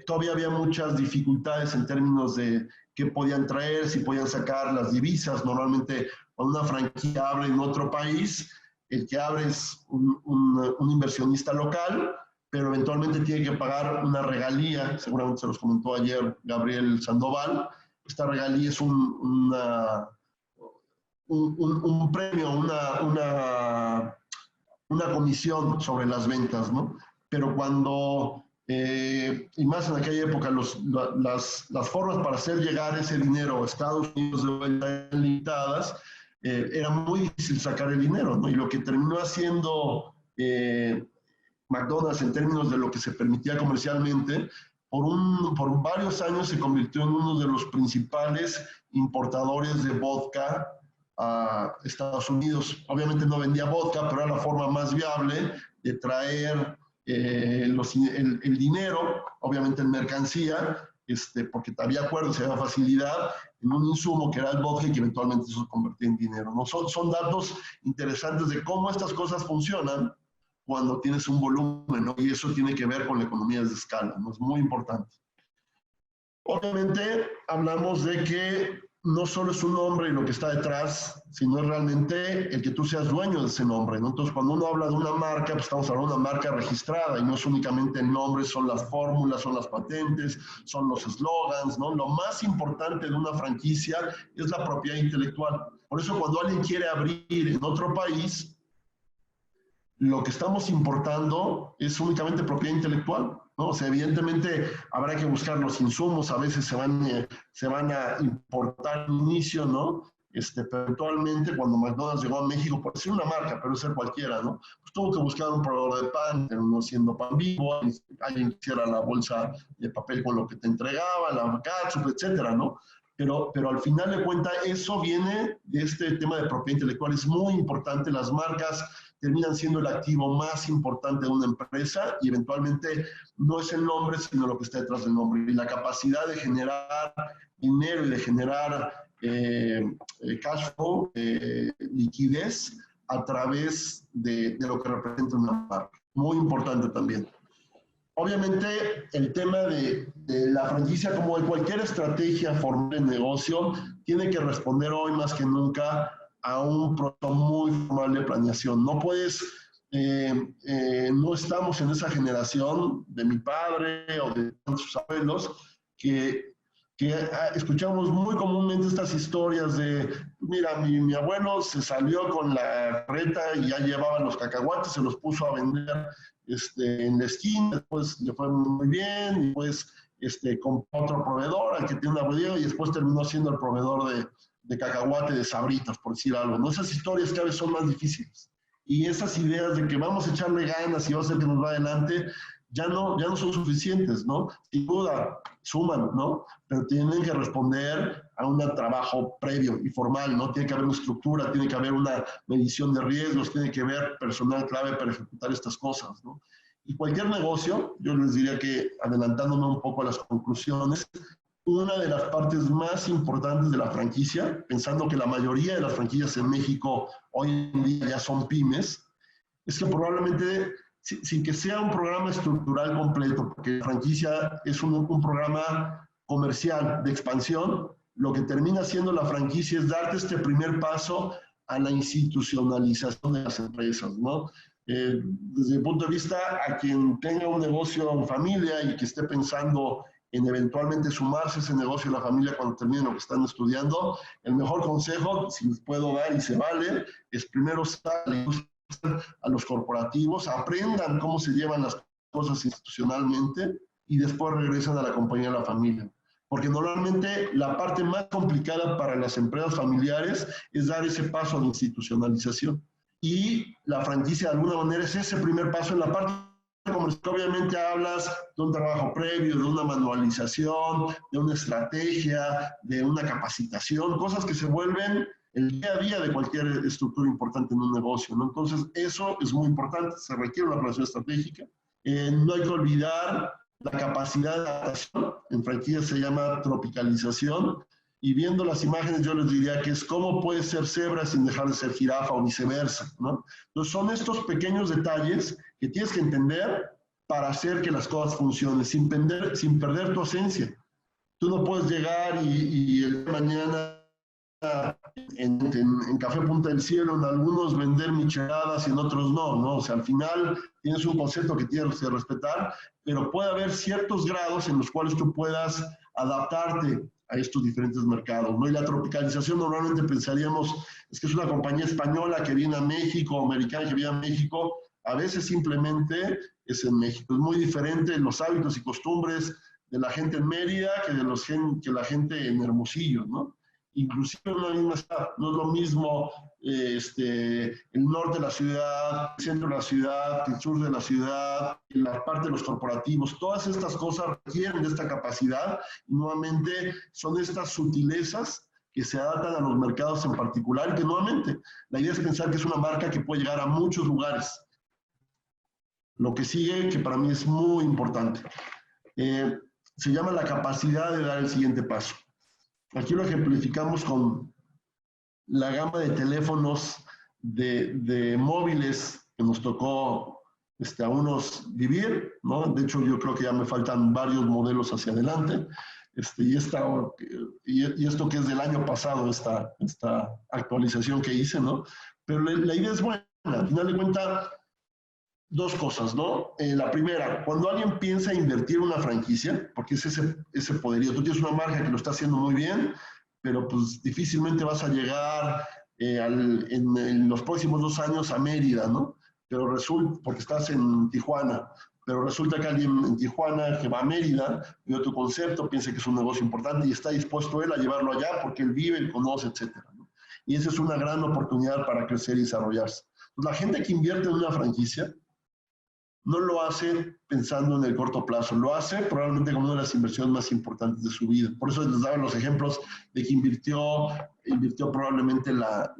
todavía había muchas dificultades en términos de qué podían traer, si podían sacar las divisas. Normalmente, cuando una franquicia abre en otro país, el que abre es un inversionista local, pero eventualmente tiene que pagar una regalía, seguramente se los comentó ayer Gabriel Sandoval. Esta regalía es un premio, una comisión sobre las ventas, ¿no? Pero cuando, y más en aquella época, las formas para hacer llegar ese dinero a Estados Unidos de vuelta eran limitadas, era muy difícil sacar el dinero, ¿no? Y lo que terminó haciendo McDonald's en términos de lo que se permitía comercialmente, por varios años se convirtió en uno de los principales importadores de vodka a Estados Unidos. Obviamente no vendía vodka, pero era la forma más viable de traer el dinero, obviamente en mercancía, porque había acuerdos y había facilidad, en un insumo que era el vodka y que eventualmente eso se convertía en dinero, ¿no? Son datos interesantes de cómo estas cosas funcionan cuando tienes un volumen, ¿no? Y eso tiene que ver con la economía de escala, ¿no? Es muy importante. Obviamente hablamos de que no solo es un nombre y lo que está detrás, sino es realmente el que tú seas dueño de ese nombre, ¿no? Entonces, cuando uno habla de una marca, pues estamos hablando de una marca registrada y no es únicamente el nombre, son las fórmulas, son las patentes, son los eslogans, ¿no? Lo más importante de una franquicia es la propiedad intelectual. Por eso, cuando alguien quiere abrir en otro país, lo que estamos importando es únicamente propiedad intelectual, ¿no? O sea, evidentemente habrá que buscar los insumos, a veces se van a importar al inicio, ¿no? Pero eventualmente cuando McDonald's llegó a México, por decir una marca, pero ser cualquiera, ¿no? Pues tuvo que buscar un proveedor de pan, no siendo Pan Vivo, alguien que hiciera la bolsa de papel con lo que te entregaba, la catsup, etcétera, ¿no? Pero al final de cuentas, eso viene de este tema de propiedad intelectual. Es muy importante. Las marcas terminan siendo el activo más importante de una empresa y eventualmente no es el nombre, sino lo que está detrás del nombre. Y la capacidad de generar dinero y de generar cash flow, liquidez, a través de lo que representa una marca. Muy importante también. Obviamente, el tema de la franquicia, como de cualquier estrategia formal de negocio, tiene que responder hoy más que nunca a un proceso muy formal de planeación. No puedes, no estamos en esa generación de mi padre o de sus abuelos que escuchamos muy comúnmente estas historias de, mira, mi abuelo se salió con la carreta y ya llevaba los cacahuates, se los puso a vender en la esquina, después le fue muy bien, y después compró otro proveedor al que tiene una bodega y después terminó siendo el proveedor de cacahuate de Sabritas, por decir algo, ¿no? Esas historias cada vez son más difíciles. Y esas ideas de que vamos a echarle ganas y va a ser que nos va adelante, ya no son suficientes, ¿no? Sin duda, suman, ¿no? Pero tienen que responder a un trabajo previo y formal, ¿no? Tiene que haber una estructura, tiene que haber una medición de riesgos, tiene que haber personal clave para ejecutar estas cosas, ¿no? Y cualquier negocio, yo les diría que, adelantándome un poco a las conclusiones, una de las partes más importantes de la franquicia, pensando que la mayoría de las franquicias en México hoy en día ya son pymes, es que probablemente, sin que sea un programa estructural completo, porque la franquicia es un programa comercial de expansión, lo que termina siendo la franquicia es darte este primer paso a la institucionalización de las empresas, ¿no? Desde mi punto de vista, a quien tenga un negocio en familia y que esté pensando en eventualmente sumarse a ese negocio de la familia cuando terminen lo que están estudiando, el mejor consejo, si les puedo dar y se vale, es primero a los corporativos, aprendan cómo se llevan las cosas institucionalmente y después regresan a la compañía de la familia. Porque normalmente la parte más complicada para las empresas familiares es dar ese paso a la institucionalización. Y la franquicia de alguna manera es ese primer paso en la parte comercial. Obviamente hablas de un trabajo previo, de una manualización, de una estrategia, de una capacitación, cosas que se vuelven el día a día de cualquier estructura importante en un negocio, ¿no? Entonces, eso es muy importante, se requiere una planeación estratégica. No hay que olvidar la capacidad de adaptación, en franquicia se llama tropicalización, y viendo las imágenes yo les diría que es cómo puede ser cebra sin dejar de ser jirafa o viceversa, ¿no? Entonces, son estos pequeños detalles que tienes que entender para hacer que las cosas funcionen, sin perder tu esencia. Tú no puedes llegar y el día de mañana en Café Punta del Cielo, en algunos vender micheladas y en otros no. O sea, al final tienes un concepto que tienes que respetar, pero puede haber ciertos grados en los cuales tú puedas adaptarte a estos diferentes mercados, ¿no? Y la tropicalización normalmente pensaríamos, es que es una compañía española que viene a México, o americana que viene a México, a veces simplemente es en México. Es muy diferente los hábitos y costumbres de la gente en Mérida que la gente en Hermosillo, ¿no? Inclusive en la misma ciudad, no es lo mismo el norte de la ciudad, el centro de la ciudad, el sur de la ciudad, la parte de los corporativos. Todas estas cosas requieren de esta capacidad y nuevamente son estas sutilezas que se adaptan a los mercados en particular y que nuevamente la idea es pensar que es una marca que puede llegar a muchos lugares. lo que sigue, que para mí es muy importante. Se llama la capacidad de dar el siguiente paso. Aquí lo ejemplificamos con la gama de teléfonos de móviles que nos tocó a unos vivir, ¿no? De hecho, yo creo que ya me faltan varios modelos hacia adelante. Y esto que es del año pasado, esta actualización que hice, ¿no? Pero la idea es buena. Al final de cuentas, dos cosas, ¿no? La primera, cuando alguien piensa invertir en una franquicia, porque es ese poderío, tú tienes una marca que lo está haciendo muy bien, pero pues difícilmente vas a llegar en los próximos 2 años a Mérida, ¿no? Pero resulta, porque estás en Tijuana, pero resulta que alguien en Tijuana que va a Mérida, vio tu concepto, piensa que es un negocio importante y está dispuesto él a llevarlo allá porque él vive, él conoce, etcétera, ¿no? Y esa es una gran oportunidad para crecer y desarrollarse. Entonces, la gente que invierte en una franquicia no lo hace pensando en el corto plazo, lo hace probablemente como una de las inversiones más importantes de su vida. Por eso les daba los ejemplos de que invirtió probablemente la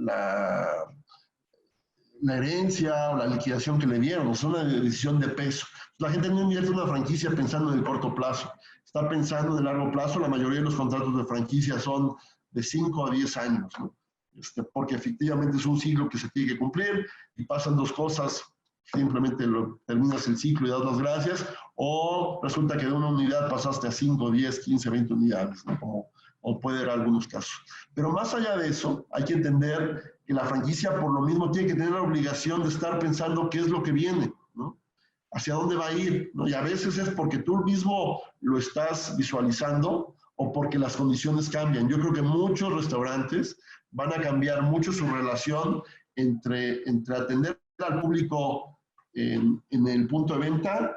herencia o la liquidación que le dieron, es una decisión de peso. La gente no invierte en una franquicia pensando en el corto plazo, está pensando en el largo plazo. La mayoría de los contratos de franquicia son de 5 a 10 años, ¿no? Porque efectivamente es un ciclo que se tiene que cumplir y pasan dos cosas: simplemente terminas el ciclo y das las gracias, o resulta que de una unidad pasaste a 5, 10, 15, 20 unidades, ¿no? O puede haber algunos casos. Pero más allá de eso, hay que entender que la franquicia por lo mismo tiene que tener la obligación de estar pensando qué es lo que viene, ¿no? Hacia dónde va a ir, ¿no? Y a veces es porque tú mismo lo estás visualizando o porque las condiciones cambian. Yo creo que muchos restaurantes van a cambiar mucho su relación entre atender al público en el punto de venta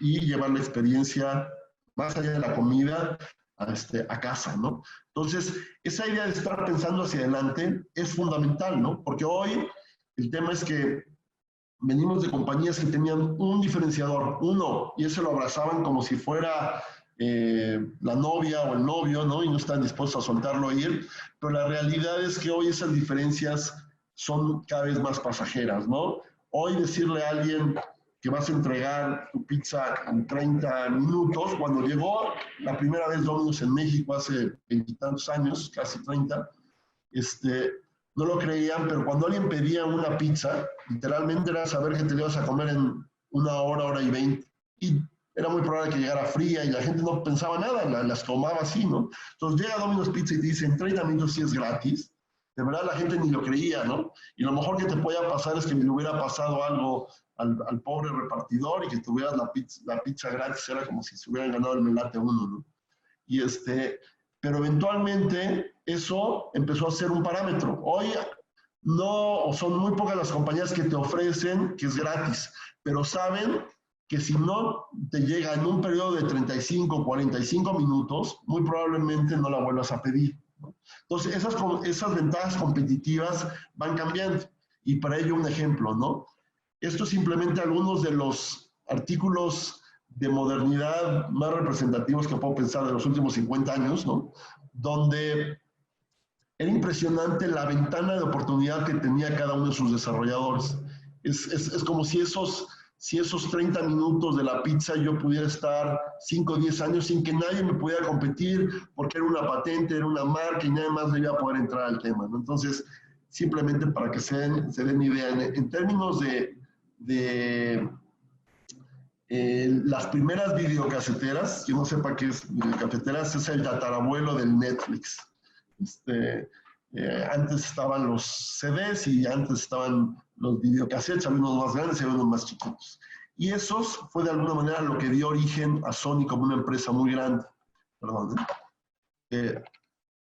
y llevar la experiencia más allá de la comida a casa, ¿no? Entonces, esa idea de estar pensando hacia adelante es fundamental, ¿no? Porque hoy el tema es que venimos de compañías que tenían un diferenciador, uno, y eso lo abrazaban como si fuera la novia o el novio, ¿no? Y no están dispuestos a soltarlo a ir, pero la realidad es que hoy esas diferencias son cada vez más pasajeras, ¿no? Hoy decirle a alguien que vas a entregar tu pizza en 30 minutos, cuando llegó la primera vez Domino's en México hace 20 y tantos años, casi 30, no lo creían, pero cuando alguien pedía una pizza, literalmente era saber que te la ibas a comer en 1 hora, 1 hora y 20, y era muy probable que llegara fría y la gente no pensaba nada, las tomaba así, ¿no? Entonces llega Domino's Pizza y te dice, en 30 minutos sí es gratis. De verdad la gente ni lo creía, ¿no? Y lo mejor que te podía pasar es que le hubiera pasado algo al pobre repartidor y que tuvieras la pizza gratis, era como si se hubieran ganado el melate uno, ¿no? Pero eventualmente eso empezó a ser un parámetro. Hoy no, son muy pocas las compañías que te ofrecen que es gratis, pero saben que si no te llega en un periodo de 35, 45 minutos, muy probablemente no la vuelvas a pedir, ¿no? Entonces, esas ventajas competitivas van cambiando. Y para ello un ejemplo, ¿no? Esto es simplemente algunos de los artículos de modernidad más representativos que puedo pensar de los últimos 50 años, ¿no? Donde era impresionante la ventana de oportunidad que tenía cada uno de sus desarrolladores. Es como si esos 30 minutos de la pizza yo pudiera estar 5 o 10 años sin que nadie me pudiera competir, porque era una patente, era una marca y nadie más le iba a poder entrar al tema, ¿no? Entonces, simplemente para que se den idea, en términos de las primeras videocaseteras, quien no sepa qué es videocaseteras, es el tatarabuelo del Netflix. Antes estaban los CDs y antes estaban los videocassettes, había unos más grandes y había unos más chiquitos. Y esos fue de alguna manera lo que dio origen a Sony como una empresa muy grande. Perdón,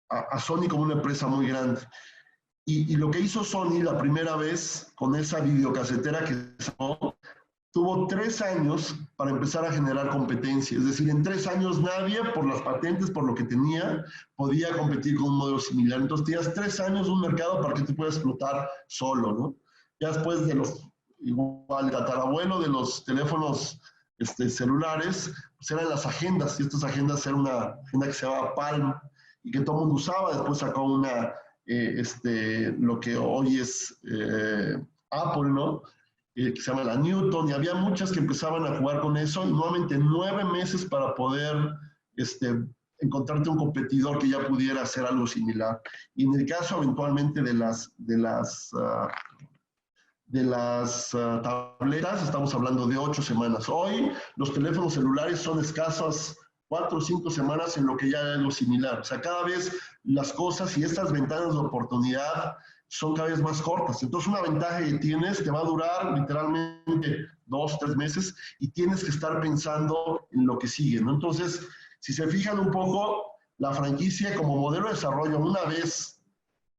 a Sony como una empresa muy grande. Y lo que hizo Sony la primera vez con esa videocasetera que sacó, tuvo 3 años para empezar a generar competencia. Es decir, en 3 años nadie, por las patentes, por lo que tenía, podía competir con un modelo similar. Entonces tenías 3 años de un mercado para que te puedas explotar solo, ¿no? Ya después de igual, el tatarabuelo de los teléfonos celulares, pues eran las agendas. Y estas agendas eran una agenda que se llamaba Palm y que todo el mundo usaba. Después sacó lo que hoy es Apple, ¿no? que se llama la Newton, y había muchas que empezaban a jugar con eso, y nuevamente 9 meses para poder encontrarte un competidor que ya pudiera hacer algo similar. Y en el caso eventualmente de las tabletas, estamos hablando de 8 semanas. Hoy los teléfonos celulares son escasas 4 o 5 semanas en lo que ya es lo similar. O sea, cada vez las cosas y estas ventanas de oportunidad son cada vez más cortas. Entonces, una ventaja que tienes te va a durar literalmente 2, 3 meses y tienes que estar pensando en lo que sigue, ¿no? Entonces, si se fijan un poco, la franquicia como modelo de desarrollo, una vez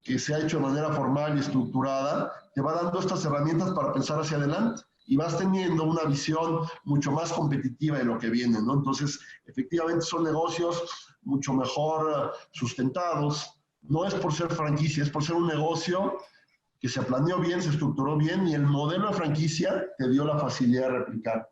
que se ha hecho de manera formal y estructurada, te va dando estas herramientas para pensar hacia adelante y vas teniendo una visión mucho más competitiva de lo que viene, ¿no? Entonces, efectivamente son negocios mucho mejor sustentados. No es por ser franquicia, es por ser un negocio que se planeó bien, se estructuró bien y el modelo de franquicia te dio la facilidad de replicar.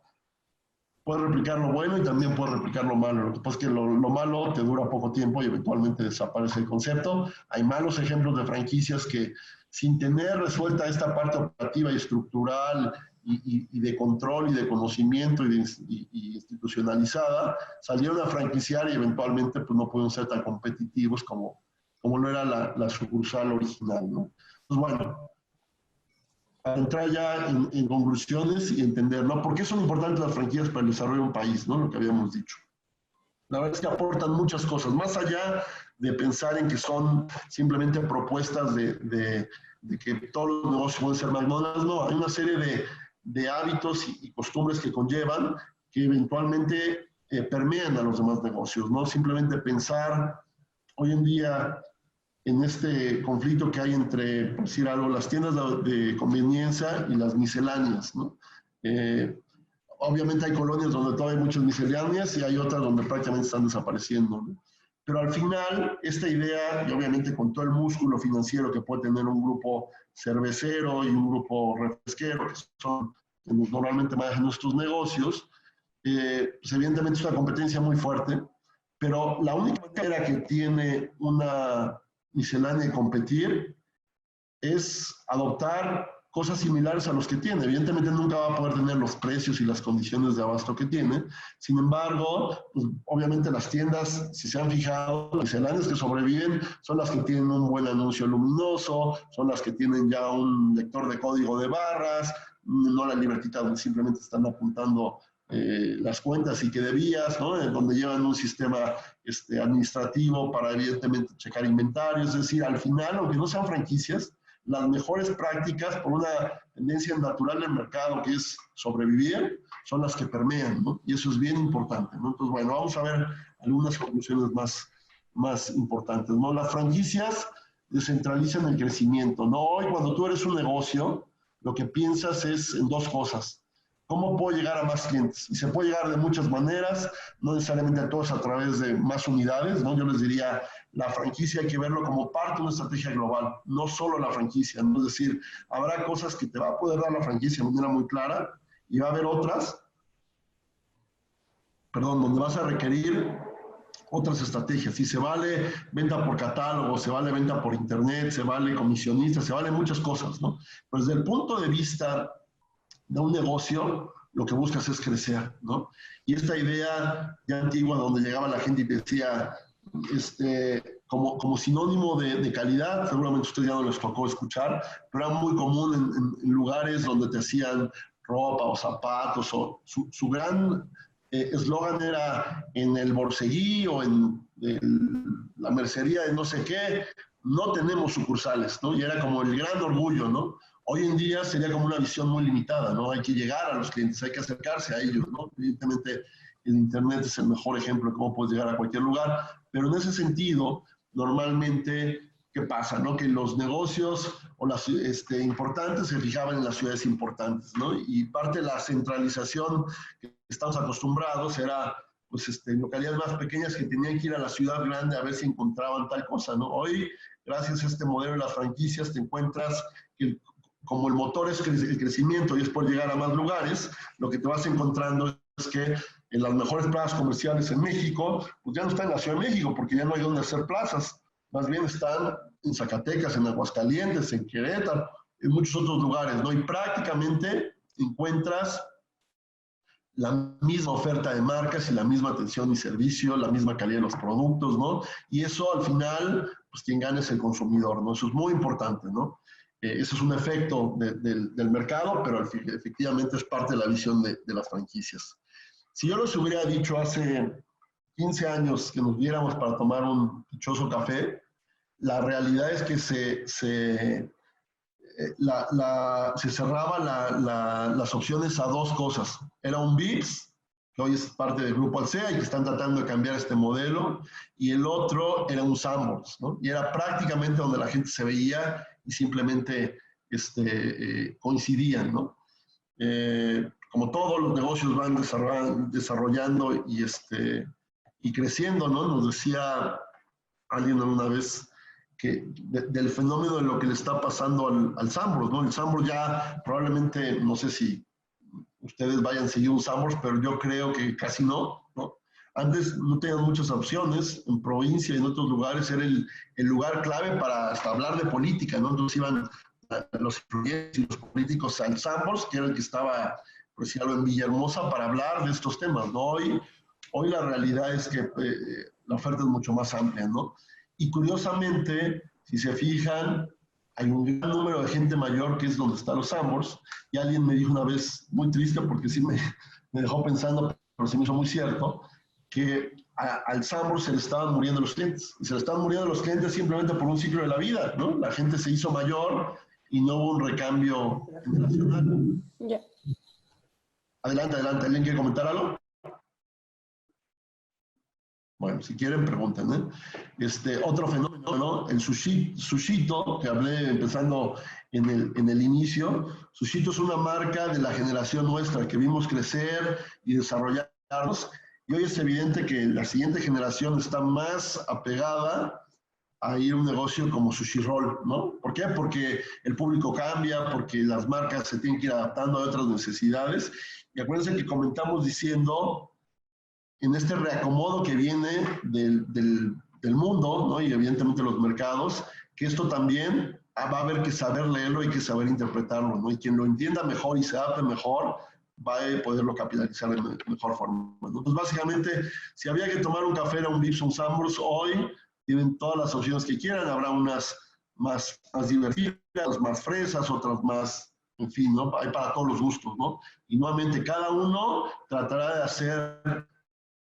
Puedes replicar lo bueno y también puedes replicar lo malo. Lo que pasa es que lo malo te dura poco tiempo y eventualmente desaparece el concepto. Hay malos ejemplos de franquicias que sin tener resuelta esta parte operativa y estructural y de control y de conocimiento y institucionalizada, salieron a franquiciar y eventualmente pues, no pueden ser tan competitivos como lo era la sucursal original, ¿no? Pues bueno, para entrar ya en conclusiones y entender, ¿no? ¿Por qué son importantes las franquicias para el desarrollo de un país, ¿no? Lo que habíamos dicho. La verdad es que aportan muchas cosas, más allá de pensar en que son simplemente propuestas de que todos los negocios pueden ser McDonald's, no, hay una serie de hábitos y costumbres que conllevan que eventualmente permean a los demás negocios, ¿no? Simplemente pensar hoy en día en este conflicto que hay entre, por decir algo, las tiendas de conveniencia y las misceláneas, ¿no? Obviamente hay colonias donde todavía hay muchas misceláneas y hay otras donde prácticamente están desapareciendo, ¿no? Pero al final, esta idea, y obviamente con todo el músculo financiero que puede tener un grupo cervecero y un grupo refresquero, que son que normalmente manejan nuestros negocios, pues evidentemente es una competencia muy fuerte, pero la única manera que tiene una miscelánea de competir es adoptar cosas similares a los que tiene. Evidentemente nunca va a poder tener los precios y las condiciones de abasto que tiene. Sin embargo, pues, obviamente las tiendas, si se han fijado, las misceláneas que sobreviven son las que tienen un buen anuncio luminoso, son las que tienen ya un lector de código de barras, no la libretita donde simplemente están apuntando las cuentas y que debías, ¿no? Donde llevan un sistema administrativo para evidentemente checar inventarios. Es decir, al final, aunque no sean franquicias, las mejores prácticas por una tendencia natural del mercado que es sobrevivir, son las que permean, ¿no? Y eso es bien importante, ¿no? Entonces, bueno, vamos a ver algunas conclusiones más importantes, ¿no? Las franquicias descentralizan el crecimiento, ¿no? Hoy cuando tú eres un negocio, lo que piensas es en dos cosas. ¿Cómo puedo llegar a más clientes? Y se puede llegar de muchas maneras, no necesariamente a todos a través de más unidades, ¿no? Yo les diría, la franquicia hay que verlo como parte de una estrategia global, no solo la franquicia, ¿no? Es decir, habrá cosas que te va a poder dar la franquicia de manera muy clara y va a haber otras, donde vas a requerir otras estrategias. Si se vale venta por catálogo, se vale venta por internet, se vale comisionista, se vale muchas cosas, ¿no? Pero desde el punto de vista de un negocio, lo que buscas es crecer, ¿no? Y esta idea ya antigua donde llegaba la gente y te decía, como sinónimo de calidad, seguramente a ustedes ya no les tocó escuchar, pero era muy común en lugares donde te hacían ropa o zapatos, o su gran eslogan era en el Borseguí o en la mercería de no sé qué, no tenemos sucursales, ¿no? Y era como el gran orgullo, ¿no? Hoy en día sería como una visión muy limitada, ¿no? Hay que llegar a los clientes, hay que acercarse a ellos, ¿no? Evidentemente, el Internet es el mejor ejemplo de cómo puedes llegar a cualquier lugar, pero en ese sentido, normalmente, ¿qué pasa, no? Que los negocios o las importantes se fijaban en las ciudades importantes, ¿no? Y parte de la centralización que estamos acostumbrados era, pues, localidades más pequeñas que tenían que ir a la ciudad grande a ver si encontraban tal cosa, ¿no? Hoy, gracias a este modelo de las franquicias, te encuentras que como el motor es el crecimiento y es por llegar a más lugares, lo que te vas encontrando es que en las mejores plazas comerciales en México, pues ya no están en la Ciudad de México, porque ya no hay donde hacer plazas, más bien están en Zacatecas, en Aguascalientes, en Querétaro, en muchos otros lugares, ¿no? Y prácticamente encuentras la misma oferta de marcas y la misma atención y servicio, la misma calidad de los productos, ¿no? Y eso al final, pues quien gana es el consumidor, ¿no? Eso es muy importante, ¿no? Eso es un efecto del mercado, pero efectivamente es parte de la visión de las franquicias. Si yo les hubiera dicho hace 15 años que nos viéramos para tomar un dichoso café, la realidad es que se cerraban las opciones a dos cosas. Era un Vips, que hoy es parte del Grupo Alsea y que están tratando de cambiar este modelo, y el otro era un Sanborns, ¿no? Y era prácticamente donde la gente se veía y simplemente coincidían, ¿no? Como todos los negocios van desarrollando y creciendo, ¿no? Nos decía alguien una vez que del fenómeno de lo que le está pasando al Sanborns, ¿no? El Sanborns ya probablemente, no sé si ustedes vayan a seguir un Sanborns, pero yo creo que casi no, ¿no? Antes no tenían muchas opciones, en provincia y en otros lugares era el lugar clave para hasta hablar de política, ¿no? Entonces iban los influyentes y los políticos al Sanborns, que era el que estaba, por decirlo, en Villahermosa, para hablar de estos temas, ¿no? Hoy la realidad es que la oferta es mucho más amplia, ¿no? Y curiosamente, si se fijan, hay un gran número de gente mayor que es donde están los Sanborns, y alguien me dijo una vez, muy triste porque sí me dejó pensando, pero se me hizo muy cierto, que al Sanborns se le estaban muriendo los clientes, y se le estaban muriendo los clientes simplemente por un ciclo de la vida, ¿no? La gente se hizo mayor y no hubo un recambio generacional. Ya. Adelante, ¿alguien quiere comentar algo? Bueno, si quieren, pregunten, ¿eh? Otro fenómeno, ¿no? El Sushito, que hablé empezando en el inicio. Sushito es una marca de la generación nuestra que vimos crecer y desarrollarnos. Y hoy es evidente que la siguiente generación está más apegada a ir a un negocio como Sushi Roll, ¿no? ¿Por qué? Porque el público cambia, porque las marcas se tienen que ir adaptando a otras necesidades. Y acuérdense que comentamos diciendo, en este reacomodo que viene del mundo, ¿no? Y evidentemente los mercados, que esto también va a haber que saber leerlo y que saber interpretarlo, ¿no? Y quien lo entienda mejor y se adapte mejor, va a poderlo capitalizar de mejor forma, ¿no? Entonces, básicamente, si había que tomar un café, era un Vips, un Sanborns, hoy tienen todas las opciones que quieran, habrá unas más divertidas, más fresas, otras más, en fin, ¿no? Hay para todos los gustos, ¿no? Y nuevamente, cada uno tratará de hacer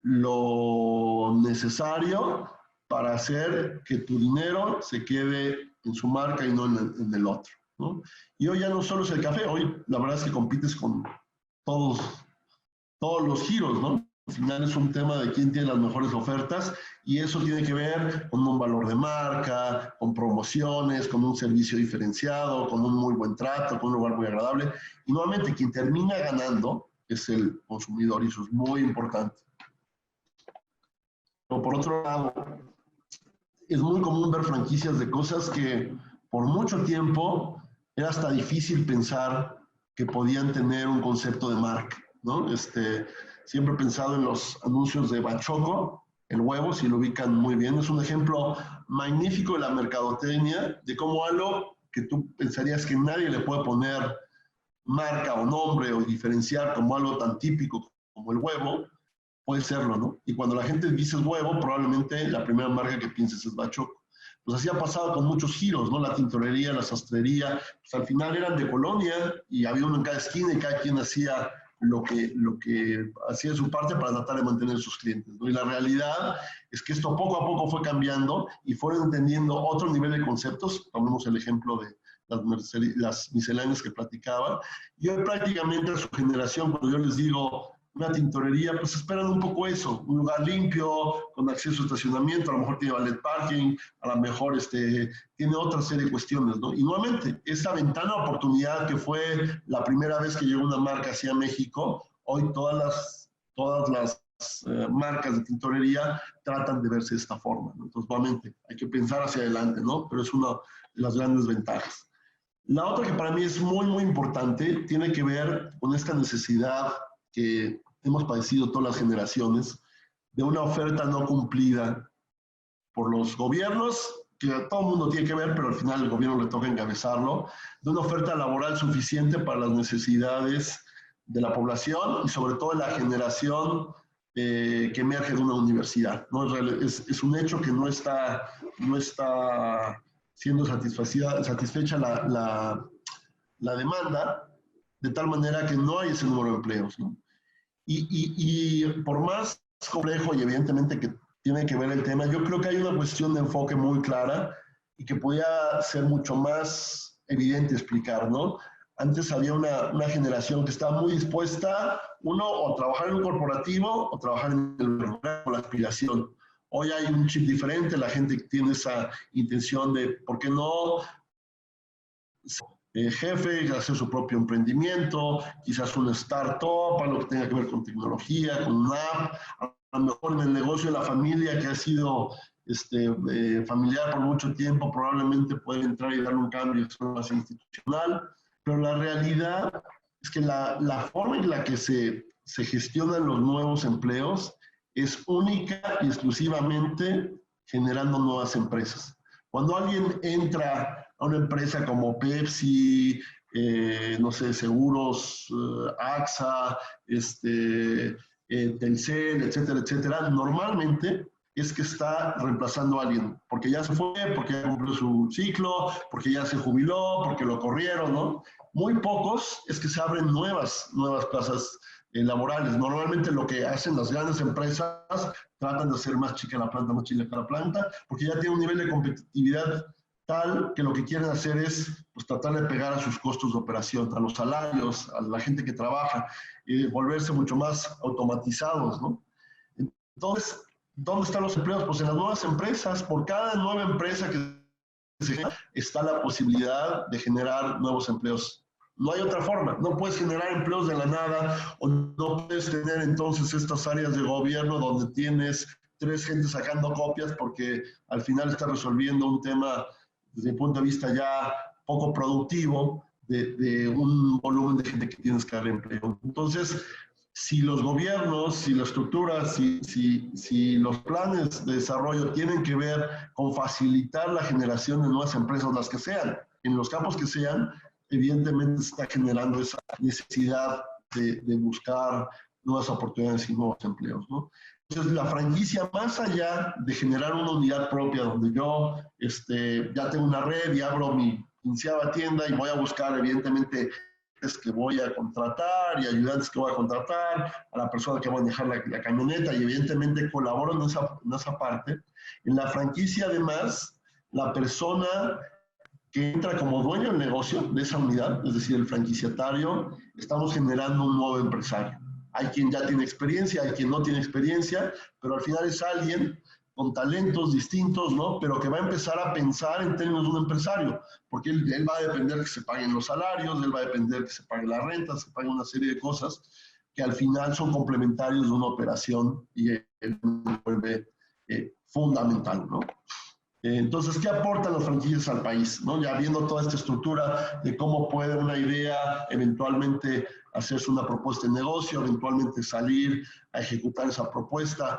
lo necesario para hacer que tu dinero se quede en su marca y no en el otro, ¿no? Y hoy ya no solo es el café, hoy la verdad es que compites con todos los giros, ¿no? Al final es un tema de quién tiene las mejores ofertas y eso tiene que ver con un valor de marca, con promociones, con un servicio diferenciado, con un muy buen trato, con un lugar muy agradable. Y nuevamente, quien termina ganando es el consumidor y eso es muy importante. Pero por otro lado, es muy común ver franquicias de cosas que por mucho tiempo era hasta difícil pensar que podían tener un concepto de marca, ¿no? Siempre he pensado en los anuncios de Bachoco, el huevo, si lo ubican muy bien, es un ejemplo magnífico de la mercadotecnia, de cómo algo que tú pensarías que nadie le puede poner marca o nombre o diferenciar como algo tan típico como el huevo, puede serlo, ¿no? Y cuando la gente dice huevo, probablemente la primera marca que pienses es Bachoco. Pues así ha pasado con muchos giros, ¿no? La tintorería, la sastrería, pues al final eran de colonia y había uno en cada esquina y cada quien hacía lo que hacía de su parte para tratar de mantener sus clientes, ¿no? Y la realidad es que esto poco a poco fue cambiando y fueron entendiendo otro nivel de conceptos. Tomemos el ejemplo de las misceláneas que platicaba. Y hoy prácticamente a su generación, cuando yo les digo una tintorería, pues esperan un poco eso, un lugar limpio, con acceso a estacionamiento, a lo mejor tiene valet parking, a lo mejor tiene otra serie de cuestiones, ¿no? Y nuevamente, esa ventana de oportunidad que fue la primera vez que llegó una marca hacia México, hoy todas las marcas de tintorería tratan de verse de esta forma, ¿no? Entonces, nuevamente, hay que pensar hacia adelante, ¿no? Pero es una de las grandes ventajas. La otra que para mí es muy, muy importante tiene que ver con esta necesidad que hemos padecido todas las generaciones de una oferta no cumplida por los gobiernos que todo el mundo tiene que ver, pero al final el gobierno le toca encabezarlo, de una oferta laboral suficiente para las necesidades de la población y sobre todo de la generación que emerge de una universidad, ¿no? Es un hecho que no está siendo satisfecha la demanda, de tal manera que no hay ese número de empleos, ¿no? Y por más complejo y evidentemente que tiene que ver el tema, yo creo que hay una cuestión de enfoque muy clara y que podía ser mucho más evidente explicar, ¿no? Antes había una generación que estaba muy dispuesta, uno, o trabajar en un corporativo o trabajar en el gobierno, con la aspiración. Hoy hay un chip diferente, la gente tiene esa intención de, ¿por qué no? Jefe, hacer su propio emprendimiento, quizás una startup, algo que tenga que ver con tecnología, con una app, a lo mejor en el negocio de la familia que ha sido familiar por mucho tiempo, probablemente puede entrar y darle un cambio más institucional, pero la realidad es que la forma en la que se gestionan los nuevos empleos es única y exclusivamente generando nuevas empresas. Cuando alguien entra a una empresa como Pepsi, no sé, Seguros, AXA, Telcel, etcétera, etcétera, normalmente es que está reemplazando a alguien, porque ya se fue, porque ya cumplió su ciclo, porque ya se jubiló, porque lo corrieron, ¿no? Muy pocos es que se abren nuevas plazas laborales. Normalmente lo que hacen las grandes empresas, tratan de hacer más chica la planta, porque ya tiene un nivel de competitividad tal que lo que quieren hacer es pues, tratar de pegar a sus costos de operación, a los salarios, a la gente que trabaja, volverse mucho más automatizados, ¿no? Entonces, ¿dónde están los empleos? Pues en las nuevas empresas. Por cada nueva empresa que se genera, está la posibilidad de generar nuevos empleos. No hay otra forma. No puedes generar empleos de la nada o no puedes tener entonces estas áreas de gobierno donde tienes 3 gente sacando copias porque al final está resolviendo un tema desde mi punto de vista ya poco productivo de un volumen de gente que tienes que dar empleo. Entonces, si los gobiernos, si la estructura, si los planes de desarrollo tienen que ver con facilitar la generación de nuevas empresas, las que sean, en los campos que sean, evidentemente se está generando esa necesidad de buscar nuevas oportunidades y nuevos empleos, ¿no? Entonces, la franquicia, más allá de generar una unidad propia donde yo ya tengo una red y abro mi 15ª tienda y voy a buscar, evidentemente, que voy a contratar y ayudantes que voy a contratar, a la persona que va a manejar la camioneta y evidentemente colaboro en esa parte. En la franquicia, además, la persona que entra como dueño del negocio de esa unidad, es decir, el franquiciatario, estamos generando un nuevo empresario. Hay quien ya tiene experiencia, hay quien no tiene experiencia, pero al final es alguien con talentos distintos, ¿no? Pero que va a empezar a pensar en términos de un empresario, porque él va a depender que se paguen los salarios, él va a depender que se pague la renta, se pague una serie de cosas que al final son complementarios de una operación y él vuelve fundamental, ¿no? Entonces, ¿qué aportan las franquicias al país? ¿No? Ya viendo toda esta estructura de cómo puede una idea eventualmente hacerse una propuesta de negocio, eventualmente salir a ejecutar esa propuesta,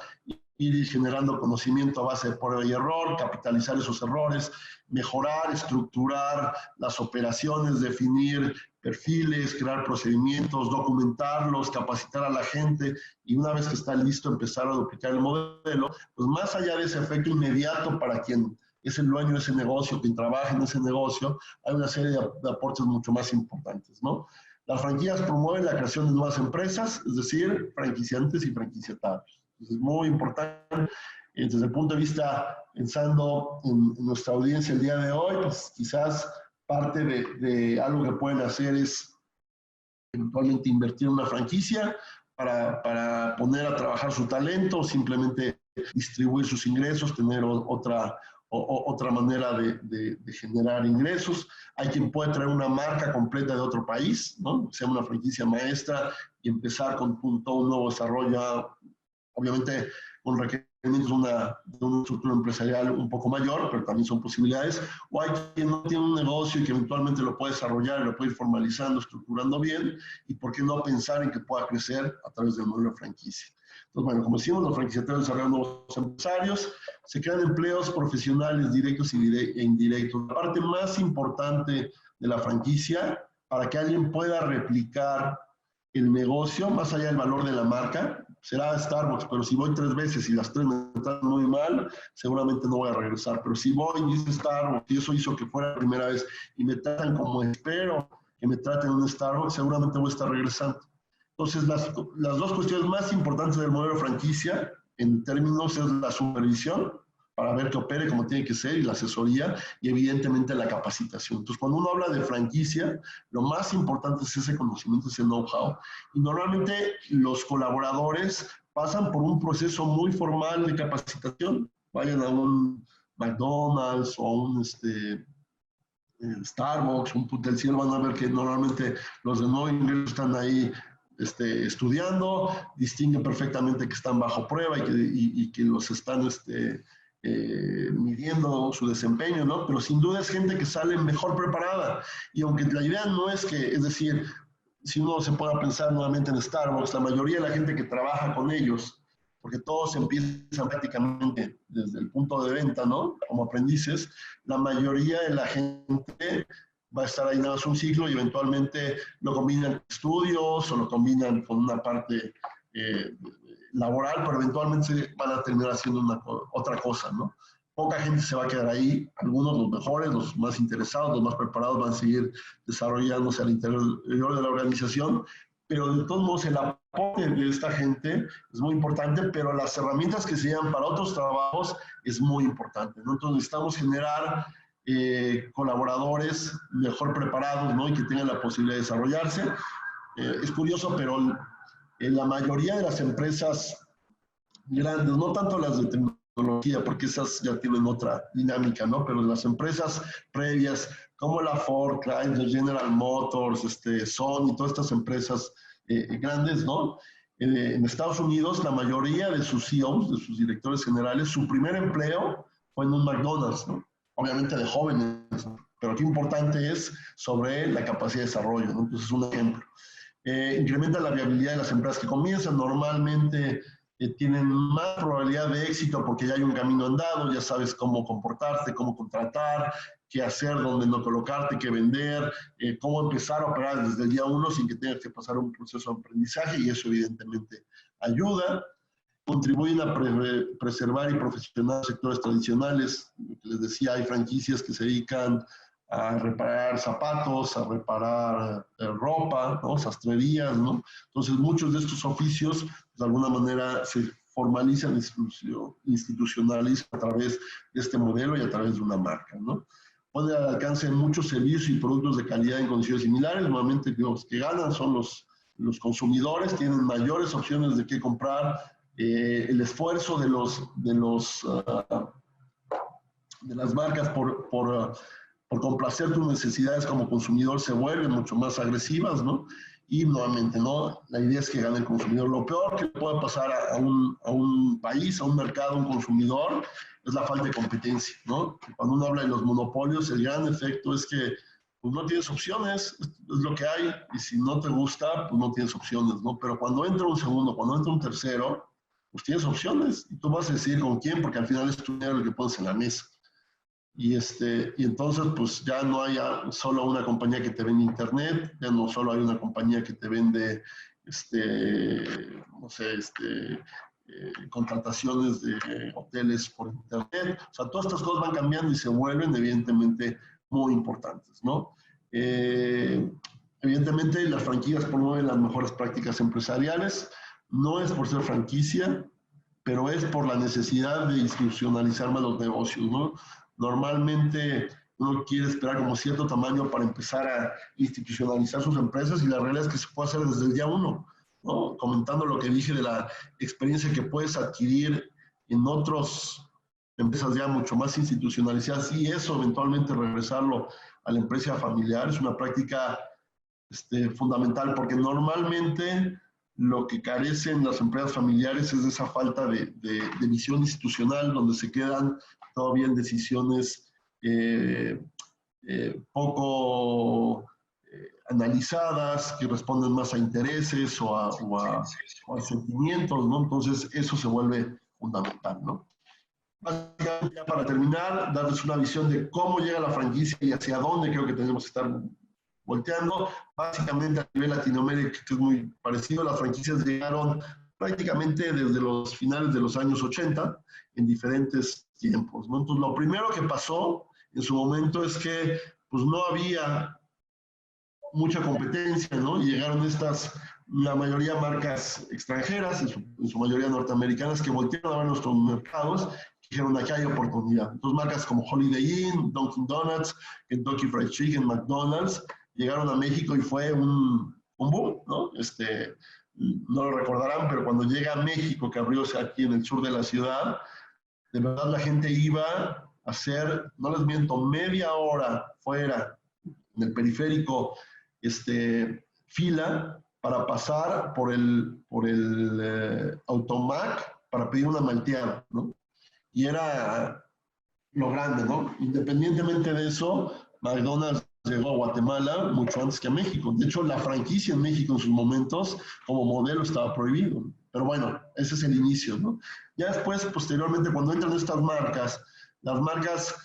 ir generando conocimiento a base de prueba y error, capitalizar esos errores, mejorar, estructurar las operaciones, definir perfiles, crear procedimientos, documentarlos, capacitar a la gente y una vez que está listo empezar a duplicar el modelo, pues más allá de ese efecto inmediato para quien es el dueño de ese negocio, quien trabaja en ese negocio, hay una serie de aportes mucho más importantes, ¿no? Las franquicias promueven la creación de nuevas empresas, es decir, franquiciantes y franquiciatarios. Es muy importante desde el punto de vista, pensando en nuestra audiencia el día de hoy, pues quizás parte de algo que pueden hacer es eventualmente invertir en una franquicia para poner a trabajar su talento, simplemente distribuir sus ingresos, tener otra manera de generar ingresos. Hay quien puede traer una marca completa de otro país, ¿no? Sea una franquicia maestra y empezar con todo un nuevo desarrollo, obviamente con requerimientos de una estructura empresarial un poco mayor, pero también son posibilidades. O hay quien no tiene un negocio y que eventualmente lo puede desarrollar, lo puede ir formalizando, estructurando bien, y por qué no pensar en que pueda crecer a través del modelo de franquicia. Entonces, bueno, como decimos, los franquiciatarios desarrollan nuevos empresarios, se crean empleos profesionales directos e indirectos. La parte más importante de la franquicia, para que alguien pueda replicar el negocio, más allá del valor de la marca, será Starbucks, pero si voy 3 veces y las 3 me están muy mal, seguramente no voy a regresar. Pero si voy y dice Starbucks, y eso hizo que fuera la primera vez, y me tratan como espero que me traten en un Starbucks, seguramente voy a estar regresando. Entonces, las dos cuestiones más importantes del modelo de franquicia, en términos, es la supervisión, para ver que opere como tiene que ser, y la asesoría, y evidentemente la capacitación. Entonces, cuando uno habla de franquicia, lo más importante es ese conocimiento, ese know-how, y normalmente los colaboradores pasan por un proceso muy formal de capacitación. Vayan a un McDonald's o a un Starbucks, un Punta del Cielo, van a ver que normalmente los de nuevo ingreso están ahí estudiando, distinguen perfectamente que están bajo prueba y que los están midiendo su desempeño, ¿no? Pero sin duda es gente que sale mejor preparada. Y aunque la idea no es que, es decir, si uno se pueda pensar nuevamente en Starbucks, la mayoría de la gente que trabaja con ellos, porque todos empiezan prácticamente desde el punto de venta, ¿no? Como aprendices, la mayoría de la gente va a estar ahí nada más un ciclo y eventualmente lo combinan con estudios o lo combinan con una parte laboral, pero eventualmente van a terminar haciendo otra cosa, ¿no? Poca gente se va a quedar ahí, algunos, los mejores, los más interesados, los más preparados, van a seguir desarrollándose al interior de la organización, pero de todos modos el aporte de esta gente es muy importante, pero las herramientas que se llevan para otros trabajos es muy importante, ¿no? Entonces necesitamos generar colaboradores mejor preparados, ¿no? Y que tengan la posibilidad de desarrollarse. Es curioso, pero en la mayoría de las empresas grandes, no tanto las de tecnología, porque esas ya tienen otra dinámica, ¿no? Pero las empresas previas, como la Ford, Chrysler, General Motors, Sony, todas estas empresas grandes, ¿no? En Estados Unidos, la mayoría de sus CEOs, de sus directores generales, su primer empleo fue en un McDonald's, ¿no? Obviamente de jóvenes, ¿no? Pero aquí importante es sobre la capacidad de desarrollo, ¿no? Entonces, un ejemplo. Incrementa la viabilidad de las empresas que comienzan. Normalmente tienen más probabilidad de éxito porque ya hay un camino andado, ya sabes cómo comportarte, cómo contratar, qué hacer, dónde no colocarte, qué vender, cómo empezar a operar desde el día 1 sin que tengas que pasar un proceso de aprendizaje, y eso evidentemente ayuda. Contribuyen a preservar y profesionalizar sectores tradicionales. Les decía, hay franquicias que se dedican a reparar zapatos, a reparar ropa, ¿no? Sastrerías, ¿no? Entonces, muchos de estos oficios, de alguna manera, se formalizan, institucionalizan a través de este modelo y a través de una marca, ¿no? Pone al alcance muchos servicios y productos de calidad en condiciones similares. Normalmente los que ganan son los consumidores, tienen mayores opciones de qué comprar. El esfuerzo de las marcas por complacer tus necesidades como consumidor se vuelven mucho más agresivas, ¿no? Y nuevamente, ¿no? La idea es que gane el consumidor. Lo peor que puede pasar a un país, a un mercado, a un consumidor, es la falta de competencia, ¿no? Cuando uno habla de los monopolios, el gran efecto es que pues, no tienes opciones, es lo que hay, y si no te gusta, pues no tienes opciones, ¿no? Pero cuando entra un segundo, cuando entra un tercero, pues tienes opciones, y tú vas a decidir con quién, porque al final es tu dinero el que pones en la mesa. Y entonces, pues ya no hay solo una compañía que te vende internet, ya no solo hay una compañía que te vende, no sé, contrataciones de hoteles por internet. O sea, todas estas cosas van cambiando y se vuelven evidentemente muy importantes, ¿no? Evidentemente, las franquicias promueven las mejores prácticas empresariales. No es por ser franquicia, pero es por la necesidad de institucionalizar más los negocios, ¿no? Normalmente uno quiere esperar como cierto tamaño para empezar a institucionalizar sus empresas, y la realidad es que se puede hacer desde el día 1, ¿no? Comentando lo que dije de la experiencia que puedes adquirir en otras empresas ya mucho más institucionalizadas, y eso eventualmente regresarlo a la empresa familiar es una práctica fundamental, porque normalmente lo que carecen las empresas familiares es de esa falta de visión institucional, donde se quedan todavía en decisiones poco analizadas, que responden más a intereses o a sentimientos, ¿no? Entonces, eso se vuelve fundamental, ¿no? Básicamente, ya para terminar, darles una visión de cómo llega la franquicia y hacia dónde creo que tenemos que estar volteando. Básicamente, a nivel Latinoamérica, que es muy parecido, las franquicias llegaron prácticamente desde los finales de los años 80, en diferentes tiempos, ¿no? Entonces, lo primero que pasó en su momento es que pues, no había mucha competencia, ¿no? Y llegaron la mayoría marcas extranjeras, en su mayoría norteamericanas, que voltearon a ver nuestros mercados y dijeron, aquí hay oportunidad. Entonces, marcas como Holiday Inn, Dunkin' Donuts, Kentucky Fried Chicken, McDonald's, llegaron a México y fue un boom, ¿no? No lo recordarán, pero cuando llega a México, que abrió aquí en el sur de la ciudad, de verdad la gente iba a hacer, no les miento, media hora fuera, en el periférico, fila para pasar por el automac para pedir una malteada, ¿no? Y era lo grande, ¿no? Independientemente de eso, McDonald's llegó a Guatemala mucho antes que a México. De hecho, la franquicia en México en sus momentos como modelo estaba prohibido. Pero bueno, ese es el inicio, ¿no? Ya después, posteriormente, cuando entran estas marcas, las marcas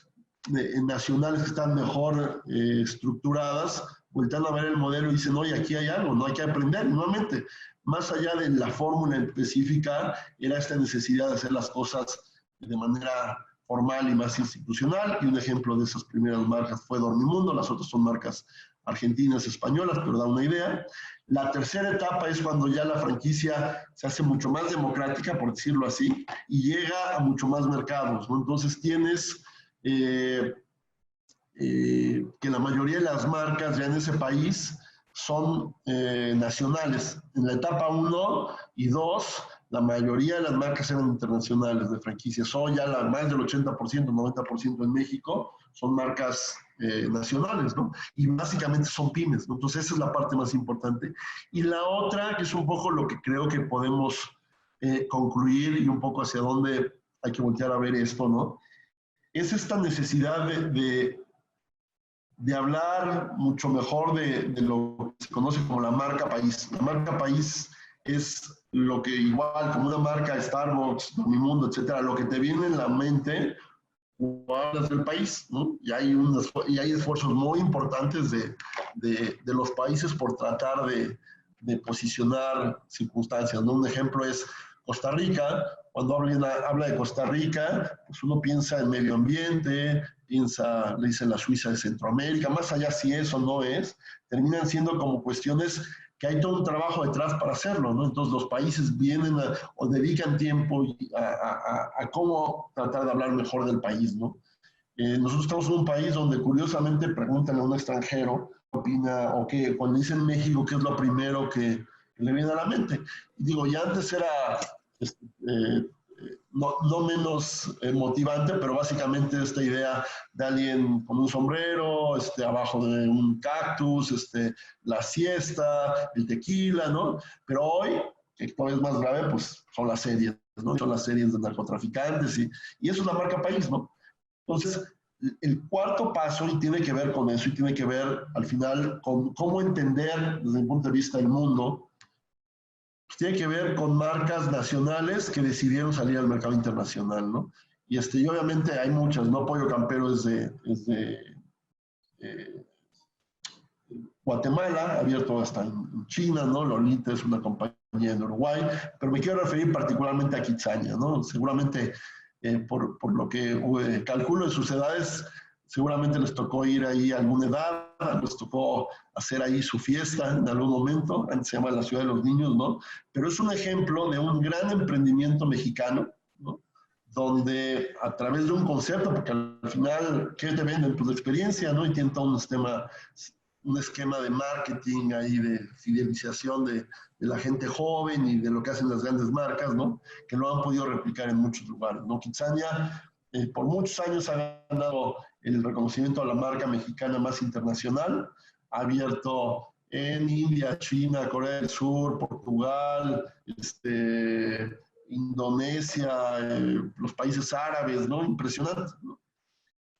nacionales que están mejor estructuradas, volteando a ver el modelo y dicen, oye, aquí hay algo, no hay que aprender. Nuevamente, más allá de la fórmula específica, era esta necesidad de hacer las cosas de manera formal y más institucional, y un ejemplo de esas primeras marcas fue Dormimundo, las otras son marcas argentinas, españolas, pero da una idea. La tercera etapa es cuando ya la franquicia se hace mucho más democrática, por decirlo así, y llega a mucho más mercados, ¿no? Entonces tienes que la mayoría de las marcas ya en ese país son nacionales. En la etapa 1 y 2, la mayoría de las marcas eran internacionales de franquicias. Hoy ya más del 80%, 90% en México son marcas nacionales, ¿no? Y básicamente son pymes, ¿no? Entonces esa es la parte más importante. Y la otra, que es un poco lo que creo que podemos concluir y un poco hacia dónde hay que voltear a ver esto, ¿no? Es esta necesidad de hablar mucho mejor de lo que se conoce como la marca país. La marca país es lo que igual, como una marca Starbucks, Dormimundo, etcétera, lo que te viene en la mente cuando hablas del país, ¿no? Y hay esfuerzos muy importantes de los países por tratar de posicionar circunstancias, ¿no? Un ejemplo es Costa Rica. Cuando habla de Costa Rica, pues uno piensa en medio ambiente, le dicen la Suiza de Centroamérica, más allá si eso no es, terminan siendo como cuestiones que hay todo un trabajo detrás para hacerlo, ¿no? Entonces los países vienen o dedican tiempo a cómo tratar de hablar mejor del país, ¿no? Nosotros estamos en un país donde curiosamente preguntan a un extranjero qué opina, o que cuando dicen México, ¿qué es lo primero que le viene a la mente? Y digo, ya antes era no menos motivante, pero básicamente esta idea de alguien con un sombrero, abajo de un cactus, la siesta, el tequila, ¿no? Pero hoy, que todavía es más grave, pues son las series, ¿no? Son las series de narcotraficantes y eso es la marca país, ¿no? Entonces, el cuarto paso, y tiene que ver con eso, y tiene que ver al final con cómo entender desde el punto de vista del mundo, pues tiene que ver con marcas nacionales que decidieron salir al mercado internacional, ¿no? Y obviamente hay muchas, ¿no? Pollo Campero es de Guatemala, abierto hasta en China, ¿no? Lolita es una compañía en Uruguay, pero me quiero referir particularmente a Kitsania, ¿no? Seguramente por lo que calculo de sus edades, seguramente les tocó ir ahí a alguna edad, les tocó hacer ahí su fiesta en algún momento, antes se llama la Ciudad de los Niños, ¿no? Pero es un ejemplo de un gran emprendimiento mexicano, ¿no? Donde a través de un concepto, porque al final, ¿qué te venden? Pues la experiencia, ¿no? Y tienen todo un esquema de marketing ahí, de fidelización de la gente joven y de lo que hacen las grandes marcas, ¿no? Que lo han podido replicar en muchos lugares, ¿no? Kitsania por muchos años ha ganado el reconocimiento a la marca mexicana más internacional, ha abierto en India, China, Corea del Sur, Portugal, Indonesia, los países árabes, ¿no? Impresionante, ¿no?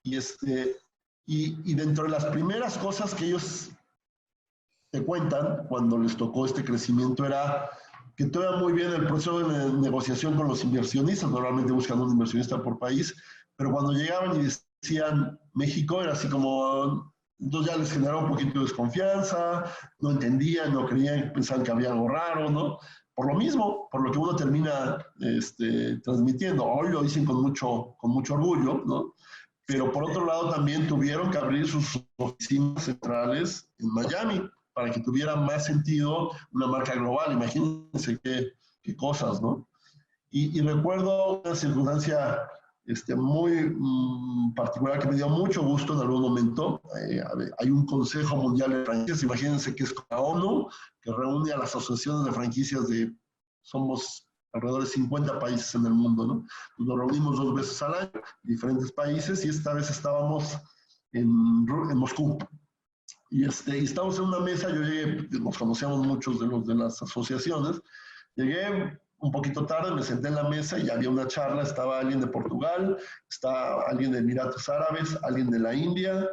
Y dentro de las primeras cosas que ellos te cuentan cuando les tocó este crecimiento era que todo iba muy bien el proceso de negociación con los inversionistas, normalmente buscan un inversionista por país, pero cuando llegaban y decían México, era así como, entonces ya les generaba un poquito de desconfianza, no entendían, no creían, pensaban que había algo raro, ¿no? Por lo mismo, por lo que uno termina transmitiendo. Hoy lo dicen con mucho orgullo, ¿no? Pero por otro lado también tuvieron que abrir sus oficinas centrales en Miami para que tuviera más sentido una marca global. Imagínense qué cosas, ¿no? Y recuerdo una circunstancia muy particular que me dio mucho gusto en algún momento. Hay un Consejo Mundial de Franquicias, imagínense que es la ONU, que reúne a las asociaciones de franquicias somos alrededor de 50 países en el mundo, ¿no? Nos reunimos 2 veces al año, diferentes países, y esta vez estábamos en Moscú. Y estábamos en una mesa, yo llegué, nos conocíamos muchos de los de las asociaciones, llegué un poquito tarde, me senté en la mesa y había una charla, estaba alguien de Portugal, está alguien de Emiratos Árabes, alguien de la India,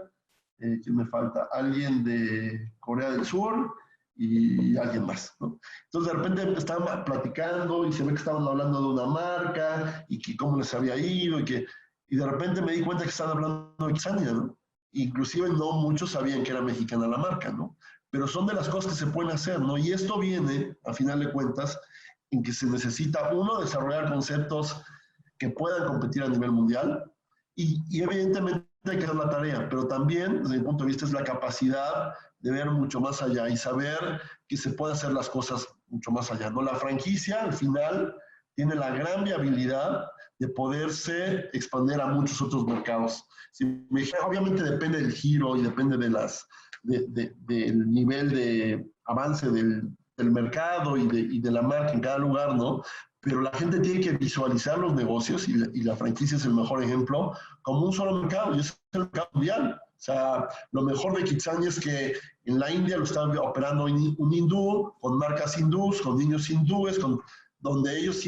¿quién me falta? Alguien de Corea del Sur y alguien más, ¿no? Entonces de repente estaban platicando y se ve que estaban hablando de una marca y que cómo les había ido y de repente me di cuenta que estaban hablando de Kitsania, ¿no? Inclusive no muchos sabían que era mexicana la marca, ¿no? Pero son de las cosas que se pueden hacer, ¿no? Y esto viene, a final de cuentas, en que se necesita, uno, desarrollar conceptos que puedan competir a nivel mundial y evidentemente hay que dar la tarea, pero también, desde mi punto de vista, es la capacidad de ver mucho más allá y saber que se pueden hacer las cosas mucho más allá, ¿no? La franquicia, al final, tiene la gran viabilidad de poderse expandir a muchos otros mercados. Obviamente depende del giro y depende del nivel de avance del mercado y de la marca en cada lugar, ¿no? Pero la gente tiene que visualizar los negocios y la franquicia es el mejor ejemplo como un solo mercado y es el mercado mundial. O sea, lo mejor de Kitsania es que en la India lo está operando un hindú, con marcas hindús, con niños hindúes, donde ellos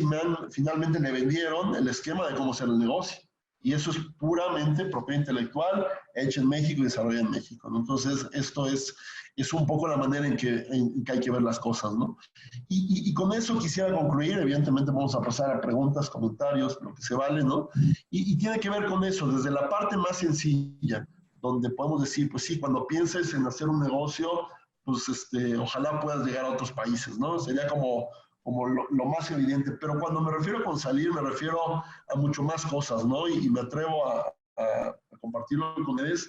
finalmente le vendieron el esquema de cómo hacer el negocio. Y eso es puramente propiedad intelectual, hecha en México y desarrollada en México, ¿no? Entonces, esto es un poco la manera en que hay que ver las cosas, ¿no? Y con eso quisiera concluir. Evidentemente vamos a pasar a preguntas, comentarios, lo que se vale, ¿no? Y tiene que ver con eso, desde la parte más sencilla, donde podemos decir, pues sí, cuando pienses en hacer un negocio, pues ojalá puedas llegar a otros países, ¿no? Sería como lo más evidente, pero cuando me refiero con salir, me refiero a mucho más cosas, ¿no? Y me atrevo a compartirlo con ustedes,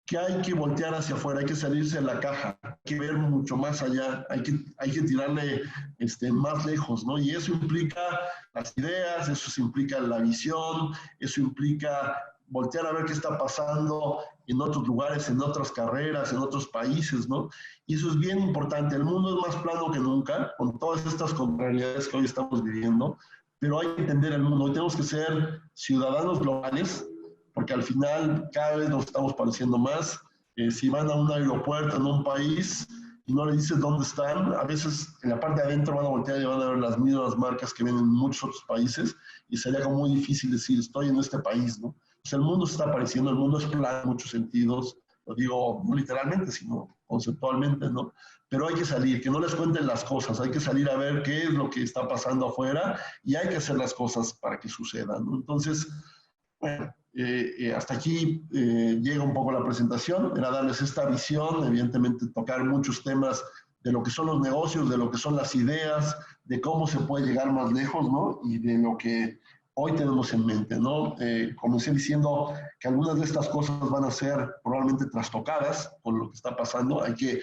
que hay que voltear hacia afuera, hay que salirse de la caja, hay que ver mucho más allá, hay que tirarle más lejos, ¿no? Y eso implica las ideas, eso implica la visión, eso implica voltear a ver qué está pasando en otros lugares, en otras carreras, en otros países, ¿no? Y eso es bien importante. El mundo es más plano que nunca, con todas estas contrariedades que hoy estamos viviendo, pero hay que entender el mundo. Hoy tenemos que ser ciudadanos globales, porque al final cada vez nos estamos pareciendo más. Si van a un aeropuerto en un país y no le dices dónde están, a veces en la parte de adentro van a voltear y van a ver las mismas marcas que ven en muchos otros países y sería como muy difícil decir, estoy en este país, ¿no? Pues el mundo se está apareciendo, el mundo es plano en muchos sentidos, lo digo no literalmente, sino conceptualmente, ¿no? Pero hay que salir, que no les cuenten las cosas, hay que salir a ver qué es lo que está pasando afuera y hay que hacer las cosas para que sucedan, ¿no? Entonces, bueno, hasta aquí llega un poco la presentación, era darles esta visión, evidentemente tocar muchos temas de lo que son los negocios, de lo que son las ideas, de cómo se puede llegar más lejos, ¿no? Y de lo que hoy tenemos en mente, ¿no? Comencé diciendo que algunas de estas cosas van a ser probablemente trastocadas con lo que está pasando. Hay que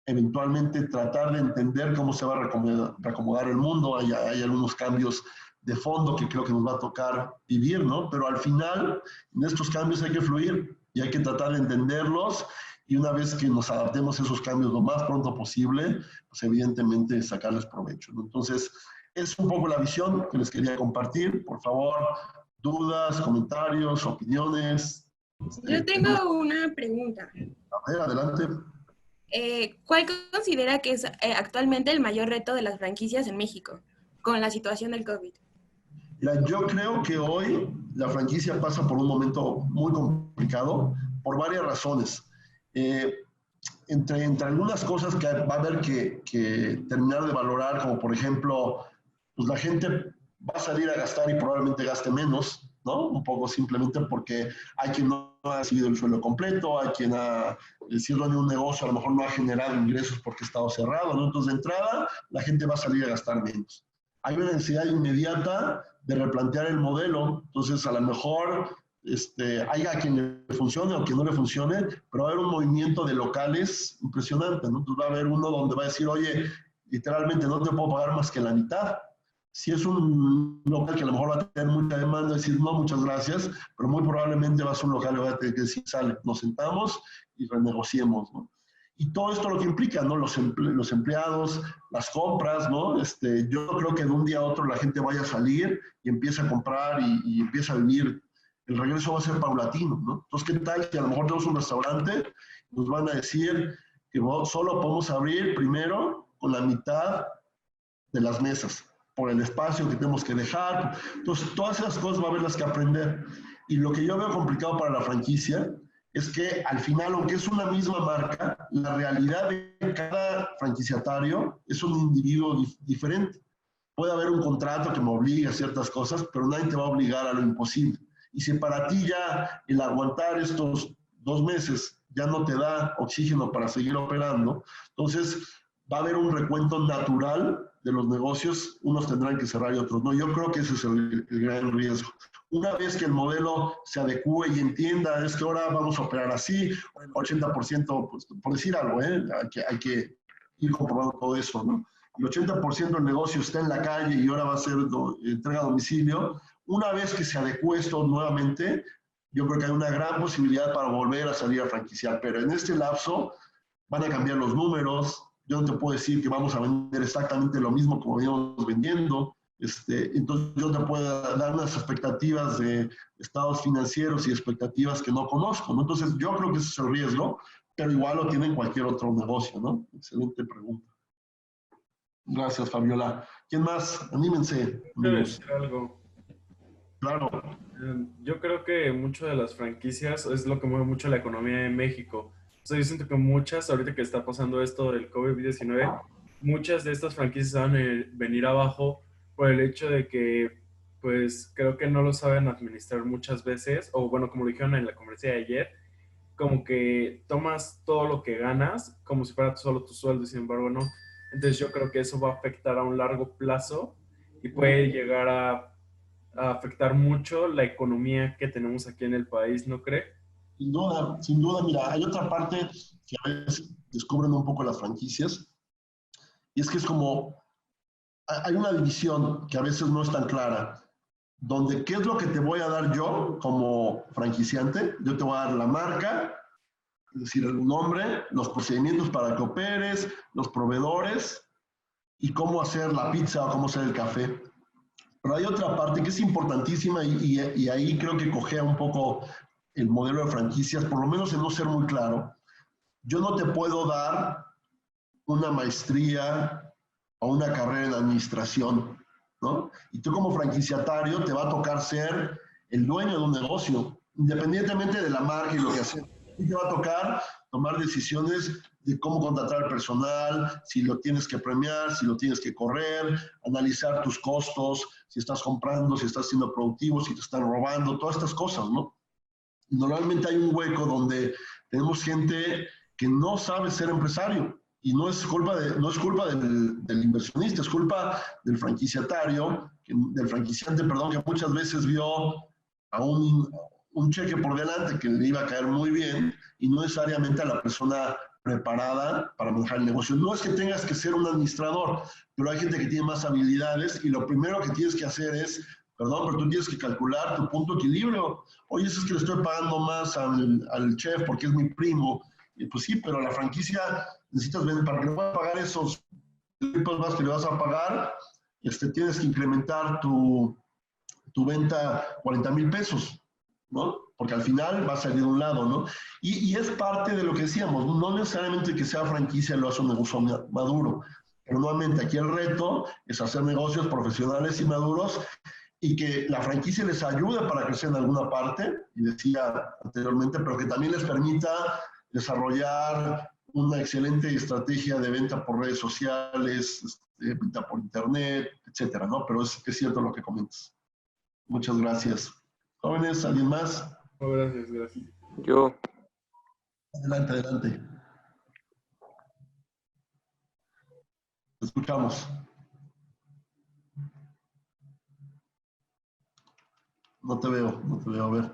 eventualmente tratar de entender cómo se va a reacomodar el mundo. Hay algunos cambios de fondo que creo que nos va a tocar vivir, ¿no? Pero al final, en estos cambios hay que fluir y hay que tratar de entenderlos y una vez que nos adaptemos a esos cambios lo más pronto posible, pues evidentemente sacarles provecho, ¿no? Entonces, es un poco la visión que les quería compartir. Por favor, dudas, comentarios, opiniones. Yo tengo una pregunta. A ver, adelante. ¿Cuál considera que es actualmente el mayor reto de las franquicias en México con la situación del COVID? Mira, yo creo que hoy la franquicia pasa por un momento muy complicado por varias razones. entre algunas cosas que va a haber que terminar de valorar, como por ejemplo, pues la gente va a salir a gastar y probablemente gaste menos, ¿no? Un poco simplemente porque hay quien no ha recibido el sueldo completo, hay quien ha, si es dueño de un negocio, a lo mejor no ha generado ingresos porque ha estado cerrado, ¿no? Entonces, de entrada, la gente va a salir a gastar menos. Hay una necesidad inmediata de replantear el modelo, entonces a lo mejor hay a quien le funcione o a quien no le funcione, pero va a haber un movimiento de locales impresionante, ¿no? Entonces va a haber uno donde va a decir, oye, literalmente no te puedo pagar más que la mitad. Si es un local que a lo mejor va a tener mucha demanda, decir, no, muchas gracias, pero muy probablemente va a ser un local que va a tener que decir, sale, nos sentamos y renegociemos, ¿no? Y todo esto lo que implica, ¿no? Los empleados, las compras, ¿no? Yo no creo que de un día a otro la gente vaya a salir y empiece a comprar y empiece a vivir. El regreso va a ser paulatino, ¿no? Entonces, ¿qué tal si a lo mejor tenemos un restaurante? Nos van a decir que solo podemos abrir primero con la mitad de las mesas, por el espacio que tenemos que dejar. Entonces, todas esas cosas va a haberlas que aprender. Y lo que yo veo complicado para la franquicia es que al final, aunque es una misma marca, la realidad de cada franquiciatario es un individuo diferente. Puede haber un contrato que me obligue a ciertas cosas, pero nadie te va a obligar a lo imposible. Y si para ti ya el aguantar estos 2 meses ya no te da oxígeno para seguir operando, entonces va a haber un recuento natural de los negocios, unos tendrán que cerrar y otros no. Yo creo que ese es el gran riesgo. Una vez que el modelo se adecue y entienda, es que ahora vamos a operar así, 80%, pues, por decir algo, hay que ir comprobando todo eso, ¿no? El 80% del negocio está en la calle y ahora va a ser entrega a domicilio. Una vez que se adecue esto nuevamente, yo creo que hay una gran posibilidad para volver a salir a franquiciar, pero en este lapso van a cambiar los números. Yo no te puedo decir que vamos a vender exactamente lo mismo como veníamos vendiendo. Entonces yo te puedo dar unas expectativas de estados financieros y expectativas que no conozco, ¿no? Entonces yo creo que ese es el riesgo, pero igual lo tiene en cualquier otro negocio, ¿no? Excelente pregunta. Gracias, Fabiola. ¿Quién más? Anímense. Quiero decir algo. Claro. Yo creo que mucho de las franquicias es lo que mueve mucho la economía de México. O sea, yo siento que muchas, ahorita que está pasando esto del COVID-19, muchas de estas franquicias van a venir abajo por el hecho de que, pues, creo que no lo saben administrar muchas veces, o bueno, como lo dijeron en la conferencia de ayer, como que tomas todo lo que ganas como si fuera solo tu sueldo y sin embargo no. Entonces yo creo que eso va a afectar a un largo plazo y puede llegar a afectar mucho la economía que tenemos aquí en el país, ¿no cree? Sin duda, mira, hay otra parte que a veces descubren un poco las franquicias, y es que es como, hay una división que a veces no es tan clara, donde qué es lo que te voy a dar yo como franquiciante. Yo te voy a dar la marca, es decir, el nombre, los procedimientos para que operes, los proveedores, y cómo hacer la pizza o cómo hacer el café. Pero hay otra parte que es importantísima y ahí creo que cojea un poco el modelo de franquicias, por lo menos en no ser muy claro. Yo no te puedo dar una maestría o una carrera en administración, ¿no? Y tú como franquiciatario te va a tocar ser el dueño de un negocio, independientemente de la marca y lo que haces. Y te va a tocar tomar decisiones de cómo contratar al personal, si lo tienes que premiar, si lo tienes que correr, analizar tus costos, si estás comprando, si estás siendo productivo, si te están robando, todas estas cosas, ¿no? Normalmente hay un hueco donde tenemos gente que no sabe ser empresario y no es culpa del inversionista, es culpa del franquiciatario, del franquiciante, perdón, que muchas veces vio a un cheque por delante que le iba a caer muy bien y no necesariamente a la persona preparada para manejar el negocio. No es que tengas que ser un administrador, pero hay gente que tiene más habilidades y lo primero que tienes que hacer es, perdón, pero tú tienes que calcular tu punto de equilibrio. Oye, eso es que le estoy pagando más al chef porque es mi primo. Y pues sí, pero la franquicia necesitas vender para que le puedas pagar esos tipos más que le vas a pagar, tienes que incrementar tu venta 40,000 pesos, ¿no? Porque al final va a salir de un lado, ¿no? Y es parte de lo que decíamos, no necesariamente que sea franquicia lo hace un negocio maduro, pero nuevamente aquí el reto es hacer negocios profesionales y maduros y que la franquicia les ayude para crecer en alguna parte, y decía anteriormente, pero que también les permita desarrollar una excelente estrategia de venta por redes sociales, venta por internet, etcétera, ¿no? Pero es cierto lo que comentas. Muchas gracias. Jóvenes, ¿alguien más? Oh, gracias, gracias. Yo, Adelante, adelante. Te escuchamos. No te veo, a ver.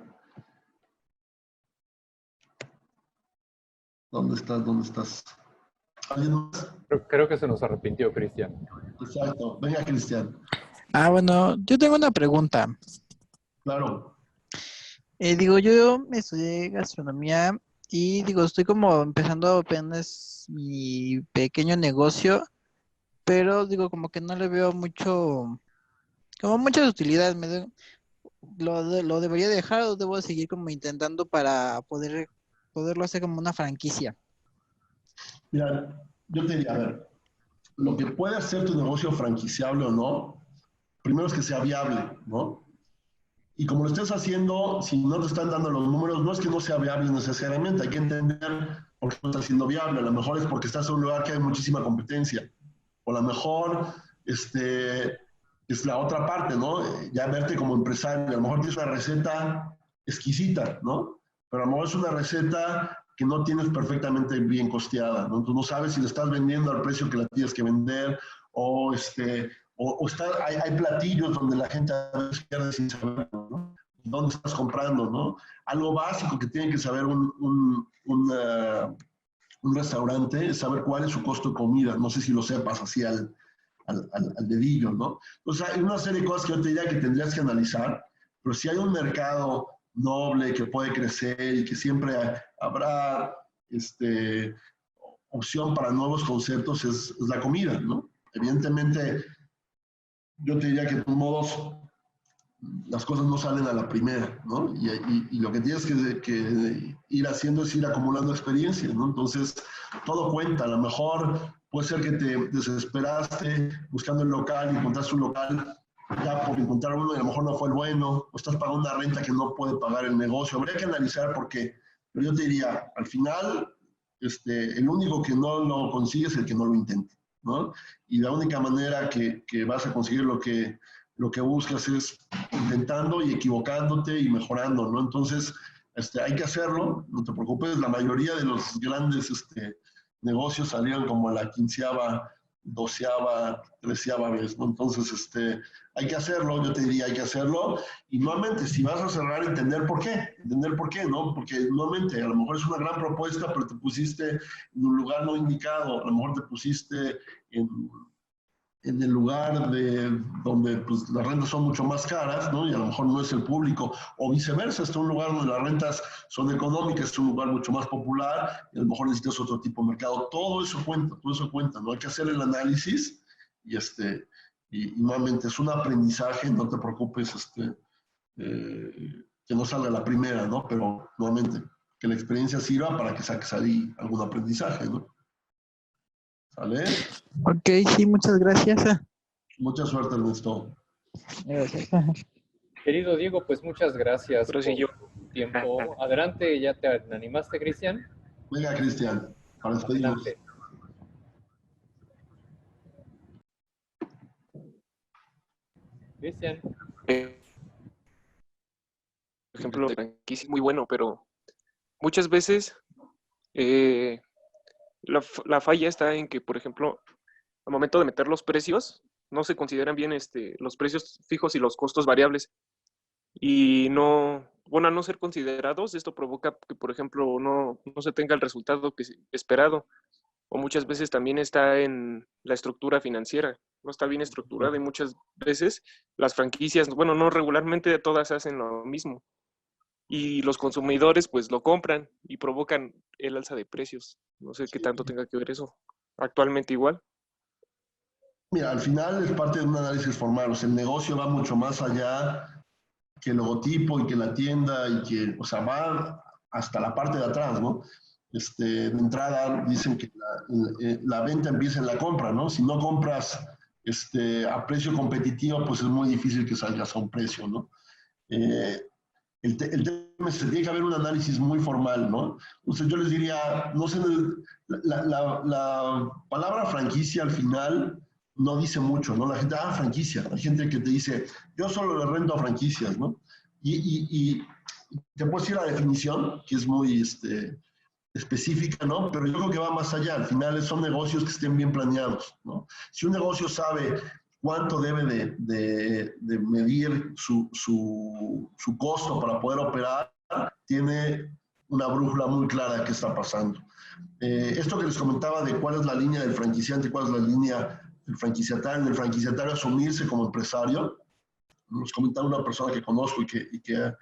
¿Dónde estás? ¿Dónde estás? ¿Alguien más? Creo que se nos arrepintió, Cristian. Exacto. Venga, Cristian. Bueno, yo tengo una pregunta. Claro. Yo estudié gastronomía y estoy como empezando apenas mi pequeño negocio, pero como que no le veo como mucha utilidad. ¿Lo debería dejar o debo seguir como intentando para poderlo hacer como una franquicia? Mira, yo te diría, a ver, lo que puede hacer tu negocio franquiciable o no, primero es que sea viable, ¿no? Y como lo estés haciendo, si no te están dando los números, no es que no sea viable necesariamente, hay que entender por qué no está siendo viable. A lo mejor es porque estás en un lugar que hay muchísima competencia. O a lo mejor es la otra parte, ¿no? Ya verte como empresario. A lo mejor tienes una receta exquisita, ¿no? Pero a lo mejor es una receta que no tienes perfectamente bien costeada, ¿no? Tú no sabes si le estás vendiendo al precio que la tienes que vender o hay platillos donde la gente a veces pierde sin saber, ¿no? ¿Dónde estás comprando, no? Algo básico que tiene que saber un restaurante es saber cuál es su costo de comida. No sé si lo sepas así al dedillo, ¿no? Entonces hay una serie de cosas que yo te diría que tendrías que analizar, pero si hay un mercado noble que puede crecer y que siempre habrá opción para nuevos conceptos es la comida, ¿no? Evidentemente, yo te diría que de todos modos las cosas no salen a la primera, ¿no? Y lo que tienes que ir haciendo es ir acumulando experiencia, ¿no? Entonces, todo cuenta. A lo mejor puede ser que te desesperaste buscando el local y encontraste un local ya por encontrar uno y a lo mejor no fue el bueno, o estás pagando una renta que no puede pagar el negocio. Habría que analizar por qué. Pero yo te diría, al final, el único que no lo consigue es el que no lo intenta, ¿no? Y la única manera que vas a conseguir lo que buscas es intentando y equivocándote y mejorando, ¿no? Entonces, hay que hacerlo, no te preocupes, la mayoría de los grandes negocios salieron como a la 15ª, 12ª, 13ª vez, ¿no? Entonces, hay que hacerlo, yo te diría, hay que hacerlo, y nuevamente, si vas a cerrar, entender por qué, ¿no? Porque nuevamente, a lo mejor es una gran propuesta, pero te pusiste en un lugar no indicado, a lo mejor te pusiste en el lugar donde pues, las rentas son mucho más caras, ¿no? Y a lo mejor no es el público, o viceversa, es un lugar donde las rentas son económicas, es un lugar mucho más popular, y a lo mejor necesitas otro tipo de mercado. Todo eso cuenta, ¿no? Hay que hacer el análisis y nuevamente es un aprendizaje, no te preocupes, que no salga la primera, ¿no? Pero nuevamente, que la experiencia sirva para que saques ahí algún aprendizaje, ¿no? ¿Sale? Ok, sí, muchas gracias. Mucha suerte, Ernesto. Gracias. Querido Diego, pues muchas gracias Pero sí, por tu tiempo. Adelante, ¿ya te animaste, Cristian? Venga, Cristian, para despedirnos. Adelante. Cristian. por ejemplo, de franquicia es muy bueno, pero muchas veces la falla está en que, por ejemplo, al momento de meter los precios, no se consideran bien los precios fijos y los costos variables. Y no, bueno, al no ser considerados, esto provoca que, por ejemplo, no se tenga el resultado esperado. O muchas veces también está en la estructura financiera, no está bien estructurada y muchas veces las franquicias, bueno, no regularmente todas hacen lo mismo. Y los consumidores pues lo compran y provocan el alza de precios. No sé qué tanto tenga que ver eso. Actualmente igual. Mira, al final es parte de un análisis formal. O sea, el negocio va mucho más allá que el logotipo y que la tienda y que, o sea, va hasta la parte de atrás, ¿no? De entrada dicen que la venta empieza en la compra, ¿no? Si no compras a precio competitivo, pues es muy difícil que salgas a un precio, ¿no? El tema se tiene que haber un análisis muy formal, ¿no? Entonces yo les diría, no sé, la palabra franquicia al final no dice mucho, ¿no? La gente, franquicia. Hay gente que te dice, yo solo le rento a franquicias, ¿no? Y te puedo decir la definición, que es muy específica, ¿no? Pero yo creo que va más allá. Al final son negocios que estén bien planeados, ¿no? Si un negocio sabe cuánto debe de medir su costo para poder operar, tiene una brújula muy clara de qué está pasando. Esto que les comentaba de cuál es la línea del franquiciante, cuál es la línea del franquiciatario asumirse como empresario, nos comentaba una persona que conozco y que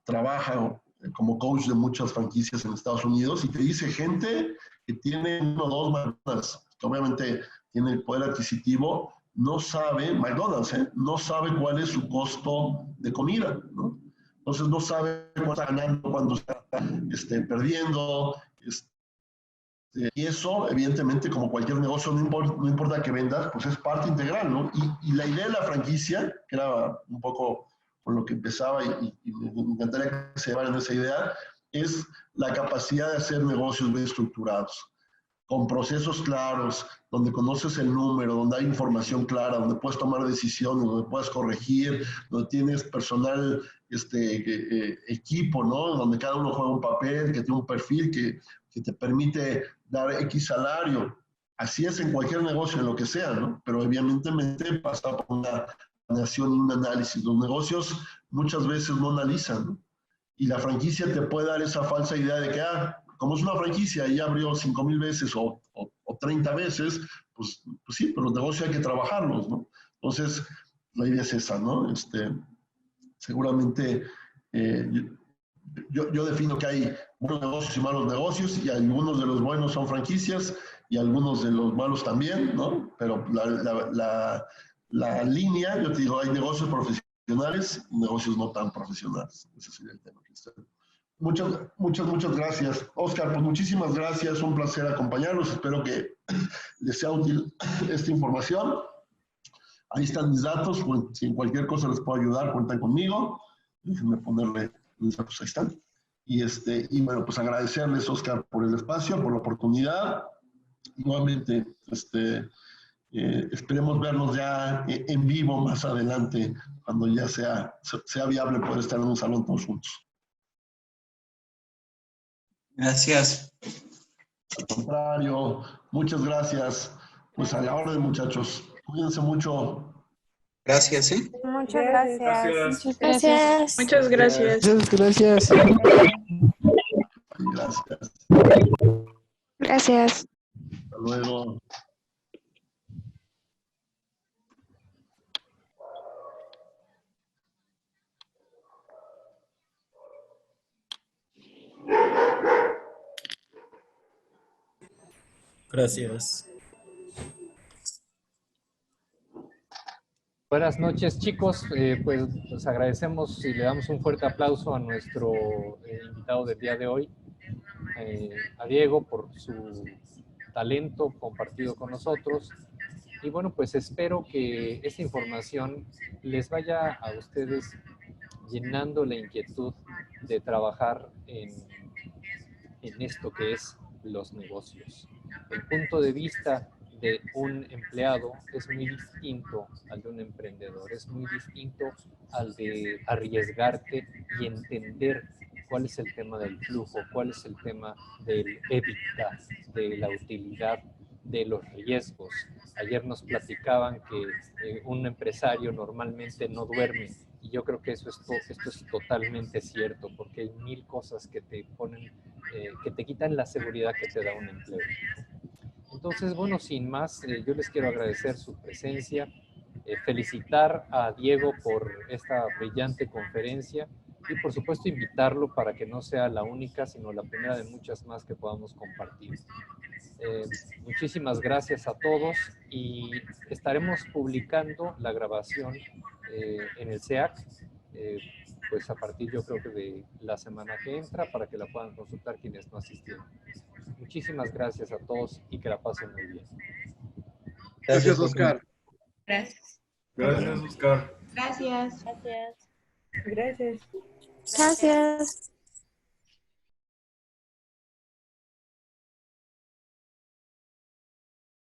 trabaja como coach de muchas franquicias en Estados Unidos, y te dice gente que tiene 1 o 2 McDonald's, que obviamente tiene el poder adquisitivo, no sabe, McDonald's, no sabe cuál es su costo de comida, ¿no? Entonces no sabe cuánto está ganando, cuándo está perdiendo. Y eso, evidentemente, como cualquier negocio, no importa que vendas, pues es parte integral, ¿no? Y la idea de la franquicia, que era un poco con lo que empezaba y me encantaría que se llevaran esa idea, es la capacidad de hacer negocios bien estructurados, con procesos claros, donde conoces el número, donde hay información clara, donde puedes tomar decisiones, donde puedes corregir, donde tienes personal, equipo, ¿no? Donde cada uno juega un papel, que tiene un perfil que te permite dar X salario. Así es en cualquier negocio, en lo que sea, ¿no? Pero evidentemente pasa por una planeación y un análisis. Los negocios muchas veces no analizan, ¿no? Y la franquicia te puede dar esa falsa idea de que, como es una franquicia y ya abrió 5,000 veces o 30 veces, pues sí, pero los negocios hay que trabajarlos, ¿no? Entonces, la idea es esa, ¿no? Seguramente, yo defino que hay buenos negocios y malos negocios, y algunos de los buenos son franquicias y algunos de los malos también, ¿no? Pero la línea, yo te digo, hay negocios profesionales y negocios no tan profesionales. Ese sería el tema. Muchas gracias. Oscar, pues muchísimas gracias. Un placer acompañarlos. Espero que les sea útil esta información. Ahí están mis datos. Pues, si en cualquier cosa les puedo ayudar, cuentan conmigo. Déjenme ponerle mis datos. Ahí están. Y bueno, pues agradecerles, Oscar, por el espacio, por la oportunidad. Nuevamente, esperemos vernos ya en vivo más adelante, cuando ya sea viable poder estar en un salón todos juntos. Gracias. Al contrario, muchas gracias. Pues a la orden, muchachos. Cuídense mucho. Gracias, Muchas gracias. Gracias. Gracias. Muchas gracias. Muchas gracias. Gracias. Gracias. Hasta luego. Gracias. Buenas noches, chicos. Pues les agradecemos y le damos un fuerte aplauso a nuestro invitado del día de hoy, a Diego, por su talento compartido con nosotros. Y bueno, pues espero que esta información les vaya a ustedes llenando la inquietud de trabajar en esto que es los negocios. El punto de vista de un empleado es muy distinto al de un emprendedor, es muy distinto al de arriesgarte y entender cuál es el tema del flujo, cuál es el tema del EBITDA, de la utilidad, de los riesgos. Ayer nos platicaban que un empresario normalmente no duerme, y yo creo que esto es totalmente cierto, porque hay 1000 cosas que te ponen, que te quitan la seguridad que te da un empleo. Entonces, bueno, sin más, yo les quiero agradecer su presencia, felicitar a Diego por esta brillante conferencia y, por supuesto, invitarlo para que no sea la única, sino la primera de muchas más que podamos compartir. Muchísimas gracias a todos, y estaremos publicando la grabación en el SEAC, pues a partir, yo creo que de la semana que entra, para que la puedan consultar quienes no asistieron. Muchísimas gracias a todos y que la pasen muy bien. Gracias, Oscar. Gracias. Gracias, Oscar. Gracias. Gracias. Gracias.